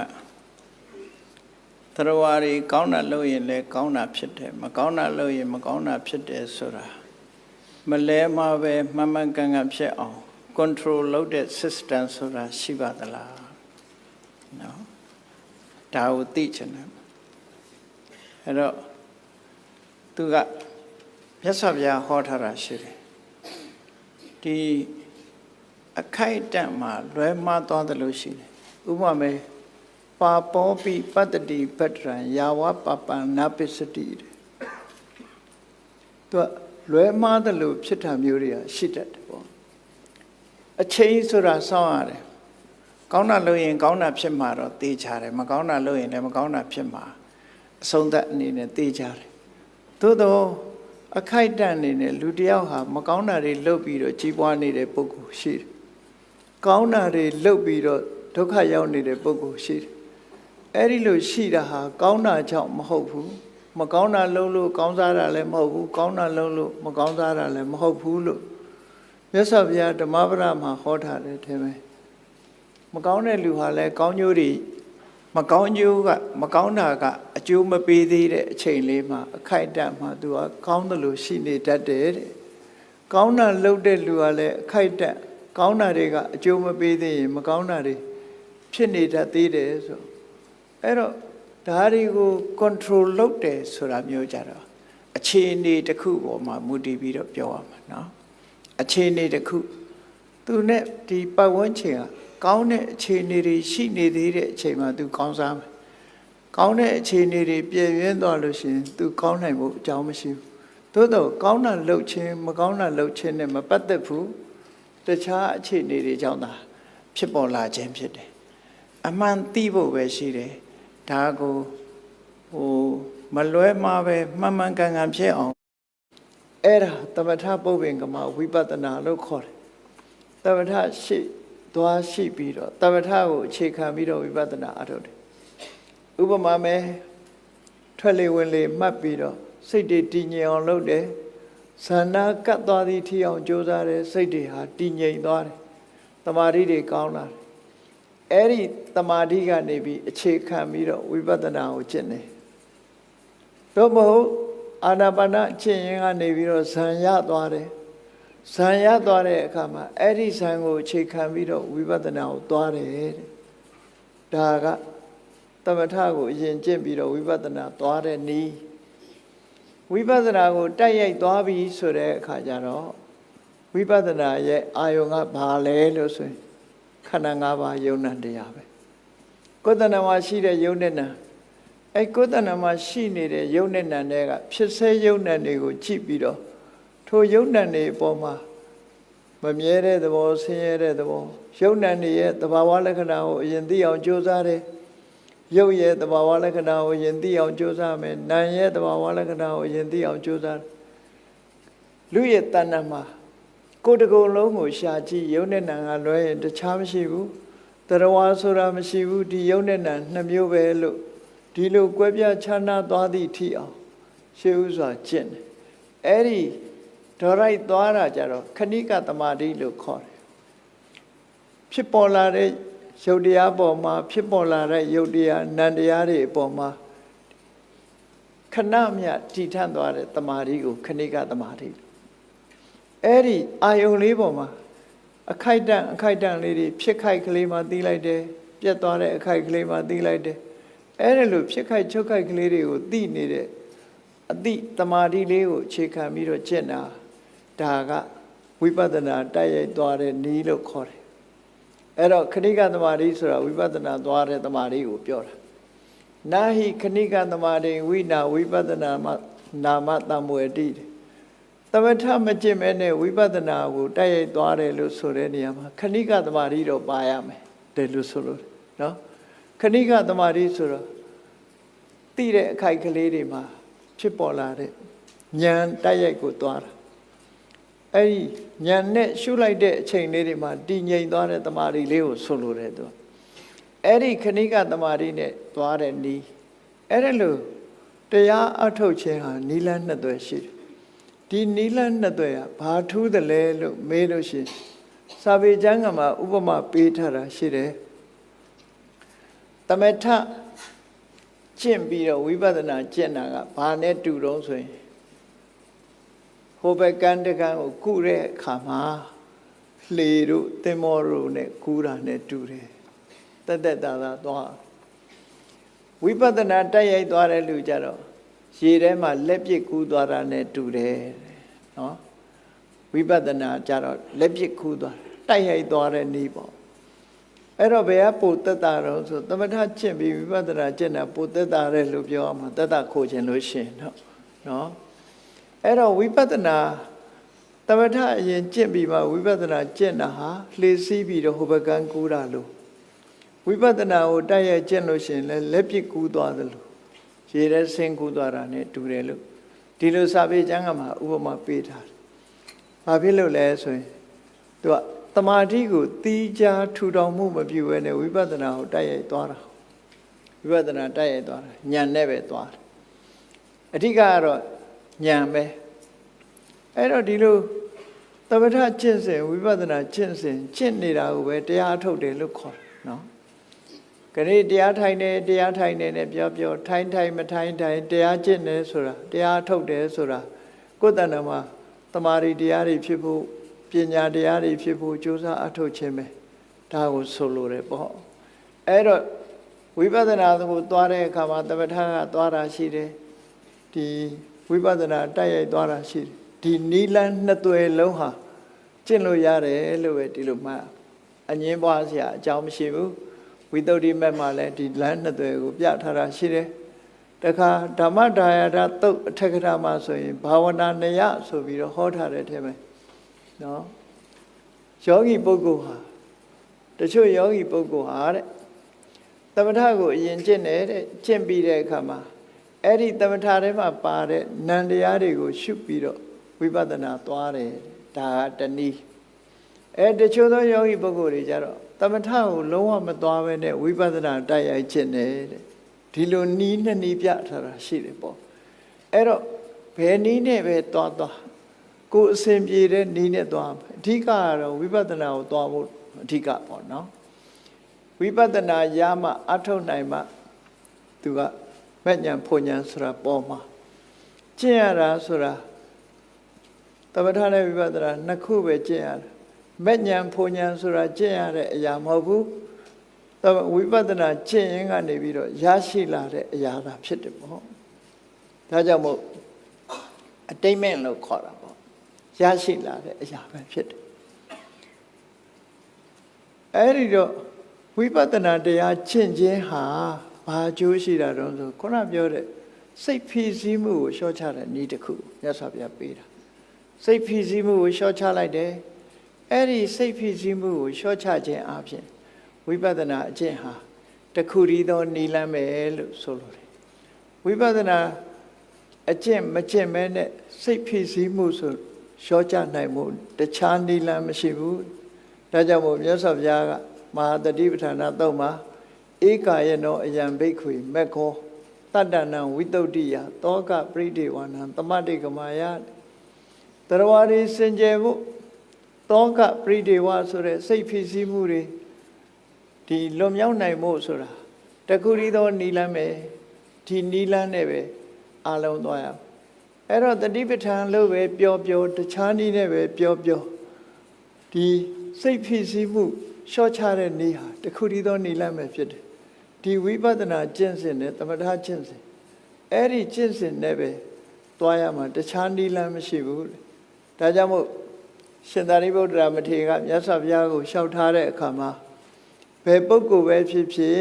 သရဝါရီကောင်းတာလုပ်ရင်လည်းကောင်းတာဖြစ်တယ်မကောင်းတာလုပ်ရင်မကောင်းတာဖြစ်တယ်ဆိုတာမလဲမှာပဲမှန်မှန်ကန်ကန်ဖြစ်အောင် control လုပ်တဲ့ system ဆိုတာရှိပါသလားနော်ဒါကိုသိချင်တယ်အဲ့တော့သူကမြတ်စွာဘုရားဟောထားတာရှိတယ်ဒီအခိုက်အတန့်မှာလွဲမှားသွားတယ်လို့ရှိတယ်ဥပမာပါပောပိပတ္တိပတ္တရံယာဝပပံနာပစ္စတိသူ လွဲမှားတယ်လို့ဖြစ်တာမျိုးတွေကရှိတတ်တယ်ပေါ့အချိန်ဆိုတာစောင့်ရတယ်ကောင်းတာလုပ်ရင်ကောင်းတာဖြစ်မှာတော့သိချတယ်မကောင်းတာလုပ်ရင်လည်းမကောင်းတာဖြစ်မှာအဆုံးသတ်အနေနဲ့သိချတယ်သို့တော့အခိုက်အတန့်အနေနဲ့လူတယောက်ဟာမကောင်းတာတွေလုပ်ပြီးတော့ကြီးပွားနေတဲ့ပုဂ္ဂိုလ်ရှိတယ်ကောင်းတာတွေလုပ်ပြီးတော့ဒုက္ခရောက်နေတဲ့ပုဂ္ဂိုလ်ရှိတယ်အဲ့ဒီလိုရှိတာဟာကောင်းတာကြောင့်မဟုတ်ဘူးမကောင်းတာလုပ်လို့ကောင်းစားတာလည်းမဟုတ်ဘူးကောင်းတာလုပ်လို့မကောင်းစားတာလည်းမဟုတ်ဘူးလို့မြတ်စွာဘုရားဓမ္မပဒမှာဟောထားတယ်ထင်မယ်မကောင်းတဲ့လူဟာလည်းကောင်းကျိုးတွေမကောင်းကျိုးကမကောင်းတာကအကျိုးမပေးသေးတဲ့အချိန်လေးမှာအခိုက်အတန့်မှာသူကကောင်းတယ်လို့ရှိနေတတ်တယ်တဲ့ကောင်းတာလုပ်တဲ့လူကလည်းအခိုက်အတန့်ကောင်းတာတွေကအကျိုးမပေးသေးရင်မကောင်းတာတွေဖြစ်နေတတ်သေးတယ်ဆိုအဲ့တော့ဒါတွေကို control လုပ်တယ်ဆိုတာမျိုးကြတော့အခြေအနေတစ်ခုပေါ်မှာမူတည်ပြီးတော့ပြောရမှာနော်အခြေအနေတစ်ခုသူနဲ့ဒီပတ်ဝန်းကျင်ကကောင်းတဲ့အခြေအနေတွေရှိနေသေးတဲ့အချိန်မှာသူကောင်းစားမယ်ကောင်းတဲ့အခြေအနေတွေပြည့်ရင်းသွားလို့ရှိရင်သူကောင်းနိုင်ဖို့အကြောင်းမရှိဘူးသို့တော့ကောင်းတာလုပ်ခြင်းမကောင်းတာလုပ်ခြင်းနဲ့မပတ်သက်ဘူးတခြားအခြေအနေတွေကြောင့်သာဖြစ်ပေါ်လာခြင်းဖြစ်တယ်အမှန်သိဖို့ပဲရှိတယ်ဒါကိုမလွဲမှားပဲမှန်မှန်ကန်ကန်ဖြစ်အောင်အဲ့ဒါသမထပုပ္ပင်ကမဝိပဿနာလို့ခေါ်တယ်သမထရှိသွားရှိပြီးတော့သမထကိုအခြေခံပြီးတော့ဝိပဿနာအထုတ်တယ်ဥပမာမဲ့ထွက်လေဝင်လေမှတ်ပြီးတော့စိတ်တွေတည်ငြိမ်အောင်လုပ်တယ်ဇာနာကတ်သွားသည်ထီအောင်ကြိုးစားတယ်စိတ်တွေဟာတည်ငြိမ်သွားတယ်တမာတိတွေကောင်းလာတယ်အဲ့ဒီတမာတိကနေပြီးအခြေခံပြီးတော့ဝိပဿနာကိုကျင့်တယ်တော့မဟုတ်အာနာပါနကျင့်ရင်ကနေပြီးတော့ဇံရသွားတယ်ဇံရသွားတဲ့အခါမှာအဲ့ဒီဇံကိုအခြေခံပြီးတော့ဝိပဿနာကိုသွားတယ်တဲ့ဒါကသမထကိုအရင်ကျင့်ပြီးတော့ဝိပဿနာသွားတဲ့နည်းဝိပဿနာကိုတိုက်ရိုက်သွားပြီဆိုတဲ့အခါကျတော့ဝိပဿနာရဲ့အာယုံကဘာလဲလို့ဆိုရင်ခန္ဓာ၅ပါးယုံနာတရားပဲကိုယ်တဏ္ဍာမှာရှိတဲ့ယုံနဲ့နာအဲ့ကိုယ်တဏ္ဍာမှာရှိနေတဲ့ယုံနဲ့နာတွေကဖြစ်စေယုံနဲ့တွေကိုကြည့်ပြီးတော့ထိုယုံနဲ့တွေအပေါ်မှာမမြဲတဲ့သဘောဆင်းရဲတဲ့သဘောယုံနဲ့တွေရဲ့သဘာဝလက္ခဏာကိုအရင်သိအောင်ကြိုးစားတယ်ရုပ်ရဲ့သဘာဝလက္ခဏာကိုယင်သိအောင်ကြိုးစားမယ်နာမ်ရဲ့သဘာဝလက္ခဏာကိုယင်သိအောင်ကြိုးစားလူရဲ့တဏ္ဍာမှာကိုယ်တကုံလုံးကိုရှာကြည့်ယုံနဲ့နာမ်ကလွဲရင်တခြားမရှိဘူးတရားဝါဆိုတာမရှိဘူးဒီယုံနဲ့နာမ်နှစ်မျိုးပဲလို့ဒီလိုကွဲပြားခြားနားသွားသည့်ထိအောင်ရှေးဥစွာကျင့်တယ်အဲ့ဒီဒေါ်ရိုက်သွားတာကြတော့ခဏိကသမာဓိလို့ခေါ်တယ်ဖြစ်ပေါ်လာတဲ့ရုပ်တရားပေါ်မှာဖြစ်ပေါ်လာတဲ့ရုပ်တရားနံတရားတွေအပေါ်မှာခဏမြတည်ထန့်သွားတဲ့တမာတိကိုခဏိကတမာတိအဲ့ဒီအာယုံလေးပေါ်မှာအခိုက်တန့်လေးတွေဖြစ်ခိုက်ကလေးမှသိလိုက်တယ်ပြတ်သွားတဲ့အခိုက်ကလေးမှသိလိုက်တယ်အဲ့ဒါလိုဖြစ်ခိုက်ချုပ်ခိုက်ကလေးတွေကိုသိနေတဲ့အတိတမာတိလေးကိုအခြေခံပြီးတော့ကျင့်တာဒါကဝိပဿနာတိုက်ရိုက်သွားတဲ့နည်းလို့ခေါ်တယ်အဲ့တော့ခဏိကသမာဓိဆိုတာဝိပဿနာသွားတဲ့သမာဓိကိုပြောတာနာဟိခဏိကသမာဓိဝိနာဝိပဿနာနာမတံမွေတိသမထမကျင့်မဲနဲ့ဝိပဿနာကိုတိုက်ရိုက်သွားတယ်လို့ဆိုတဲ့နေရာမှာခဏိကသမာဓိတော့ပါရမယ်တယ်လို့ဆိုလို့နော်ခဏိကသမာဓိဆိုတော့သိတဲ့အခိုက်ကလေးတွေမှာဖြစ်ပေါ်လာတဲ့ဉာဏ်တိုက်ရိုက်ကိုသွားတာအဲ့ဒီဉာဏ်နဲ့ရှုလိုက်တဲ့အချိန်လေးတွေမှာတည်ငြိမ်သွားတဲ့တမာရီလေးကိုဆိုလိုတယ်သူအဲ့ဒီခဏိကတမာရီနဲ့သွားတဲ့နီးအဲ့ဒါလို့တရားအထုတ်ခြင်းဟာနီလန်းနှစ်သွယ်ရှိတယ်ဒီနီလန်းနှစ်သွယ်ကဘာထူးတယ်လဲလို့မေးလို့ရှိရင်စာပေကျမ်းကမှာဥပမာပေးထားတာရှိတယ်သမထကျင့်ပြီးတော့ဝိပဿနာကျင့်တာကဘာနဲ့တူတုံးဆိုရင်ဟိုဘက်ကန်းတကန်းကိုကုတဲ့အခါမှာလှေတို့သင်္ဘောတို့နဲ့ကူးတာနဲ့တူတယ်တက်တက်တာတာသွားဝိပဿနာတိုက်ရိုက်သွားတဲ့လူကြတော့ရေထဲမှာလက်ပစ်ကူးသွားတာနဲ့တူတယ်နော်ဝိပဿနာကြတော့လက်ပစ်ကူးသွားတိုက်ရိုက်သွားတဲ့နည်းပေါ့အဲ့တော့ဘယ်ကပိုတက်တာတော့ဆိုသမထကျင့်ပြီးဝိပဿနာကျင့်တာပိုတက်တာတယ်လို့ပြောအောင်မှာတက်တာခိုးခြင်းလို့ရှင်နော် အဲ့တော့ဝိပဿနာသမထအရင်ကျင့်ပြီးမှဝိပဿနာကျင့်တာဟာလှည့်စည်းပြီးတော့ဟိုဘကန်းကူးတာလို့ဝိပဿနာကိုတိုက်ရိုက်ကျင့်လို့ရှိရင်လည်းလက်ပစ်ကူးသွားသလိုရေထဲဆင်းကူးသွားတာ ਨੇ တူတယ်လို့ဒီလိုစာပေကျမ်းကမှာဥပမာပေးထားတယ်။ဘာဖြစ်လို့လဲဆိုရင်သူကတမာတိကိုတီးခြားထူထောင်မှုမပြုဘဲနဲ့ဝိပဿနာကိုတိုက်ရိုက်သွားတာဝိပဿနာတိုက်ရိုက်သွားတာဉာဏ်နဲ့ပဲသွားတယ်အဓိကကတော့ဉာဏ်ပဲအဲ့တော့ဒီလိုသမထကျင့်စဉ်ဝိပဿနာကျင့်စဉ်ကျင့်နေတာကိုပဲတရားထုတ်တယ်လို့ခေါ်တယ်နော်ခဏတရားထိုင်နေနဲ့ပြောထိုင်မထိုင်တရားကျင့်နေဆိုတာတရားထုတ်တယ်ဆိုတာကိုယ်တဏ္ဍာမှာတမာရီတရားတွေဖြစ်ဖို့ပညာတရားတွေဖြစ်ဖို့ကြိုးစားအထုတ်ခြင်းပဲဒါကိုဆိုလိုတယ်ပေါ့အဲ့တော့ဝိပဿနာကိုသွားတဲ့အခါမှာသမထကသွားတာရှိတယ်ဒီဝိပဿနာတိုက်ရိုက်သွားတာရှိတယ်ဒီနီလန်းနှစ်သွယ်လုံးဟာကျင့်လို့ရတယ်လို့ပဲဒီလိုမှအငင်းပွားစရာအကြောင်းမရှိဘူးဝိသုဒ္ဓိမက်မှာလည်းဒီလမ်းနှစ်သွယ်ကိုပြထားတာရှိတယ်တခါဓမ္မဒါယတာသုတ်အထက်ကထာမှာဆိုရင်ဘာဝနာနယဆိုပြီးတော့ဟောထားတဲ့ထဲမှာနော်ယောဂီပုဂ္ဂိုလ်ဟာတချို့ယောဂီပုဂ္ဂိုလ်ဟာတဲ့သမထကိုအရင်ကျင့်တယ်တဲ့ကျင့်ပြီးတဲ့အခါမှာအဲ့ဒီသမထထဲမှာပါတဲ့နံတရားတွေကိုရှုပြီးတော့ဝိပဿနာသွားတယ်ဒါကတနည်းတချို့သောယောဂီပုဂ္ဂိုလ်တွေကြတော့သမထကိုလုံးဝမသွားဘဲနဲ့ဝိပဿနာတိုက်ရိုက်ကျင့်တယ်တဲ့ဒီလိုနီးနှစ်နီးပြထားတာရှိတယ်ပေါ့အဲ့တော့ဘယ်နီးနဲ့ပဲသွားကိုယ်အစဉ်ပြေတဲ့နီးနဲ့သွားအဓိကကတော့ဝိပဿနာကိုသွားဖို့အဓိကပေါ့နော်ဝိပဿနာရမှအထုတ်နိုင်မှသူကမဉ္ဇဉ်ဖွဉ္ဇဉ်ဆိုတာပေါ်မှာကျင့်ရတာဆိုတာသမထနဲ့ဝိပဿနာနှစ်ခုပဲကျင့်ရတယ်မဉ္ဇဉ်ဖွဉ္ဇဉ်ဆိုတာကျင့်ရတဲ့အရာမဟုတ်ဘူးဝိပဿနာကျင့်ရင်ကနေပြီးတော့ရရှိလာတဲ့အရာသာဖြစ်တယ်ပေါ့ဒါကြောင့်မို့အတိတ်မဲ့လို့ခေါ်တာပေါ့ရရှိလာတဲ့အရာပဲဖြစ်တယ်အဲ့ဒီတော့ဝိပဿနာတရားကျင့်ခြင်းဟာဘာအကျိုးရှိတာတုံးဆိုခုနပြောတဲ့စိတ်ဖိစီးမှုကိုလျှော့ချတဲ့နည်းတစ်ခုမြတ်စွာဘုရားပေးတာစိတ်ဖိစီးမှုကိုလျှော့ချလိုက်တယ်အဲ့ဒီစိတ်ဖိစီးမှုကိုလျှော့ချခြင်းအပြင်ဝိပဿနာအကျင့်ဟာတခုတည်းသောနည်းလမ်းပဲလို့ဆိုလိုတယ်ဝိပဿနာအကျင့်မကျင့်မဲနဲ့စိတ်ဖိစီးမှုဆိုလျှော့ချနိုင်မှုတခြားနည်းလမ်းမရှိဘူးဒါကြောင့်မို့မြတ်စွာဘုရားကမဟာတတိပဋ္ဌာနာသုတ်မှာဧကာယနောအယံဘိက္ခွေမက္ခောတတ္တနံဝိတုဒ္ဓိယတောကပရိဒေဝနံသမတိကမာယတရဝရီစင်ကြယ်မှုတောကပရိဒေဝဆိုတဲ့စိတ်ဖိစီးမှုတွေဒီလွန်မြောက်နိုင်မှုဆိုတာတခုတည်းသောနီလန်းပဲဒီနီလန်းနဲ့ပဲအလုံးသွားရအောင်အဲ့တော့တတိပဋ္ဌာန်လို့ပဲပြောတခြားနည်းနဲ့ပဲပြောဒီစိတ်ဖိစီးမှုလျှော့ချတဲ့နည်းဟာတခုတည်းသောနည်းလမ်းပဲဖြစ်တယ်ဒီဝိပဿနာကျင့်စဉ်နဲ့သမထကျင့်စဉ်အဲ့ဒီကျင့်စဉ်နဲ့ပဲသွားရမှာတခြားနည်းလမ်းမရှိဘူးဒါကြောင့်မို့ရှင်သာရိပုတ္တရာမထေရကမြတ်စွာဘုရားကိုလျှောက်ထားတဲ့အခါမှာဘယ်ပုဂ္ဂိုလ်ပဲဖြစ်ဖြစ်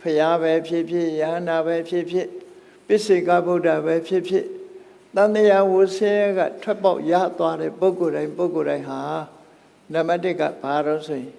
ဖရာပဲဖြစ်ဖြစ်ယဟနာပဲဖြစ်ဖြစ်ပိစိကဗုဒ္ဓပဲဖြစ်ဖြစ်တန်တရားဝဆဲကထွက်ပေါက်ရသွားတဲ့ပုဂ္ဂိုလ်တိုင်းဟာနံပါတ်1ကဘာလို့ဆိုရင်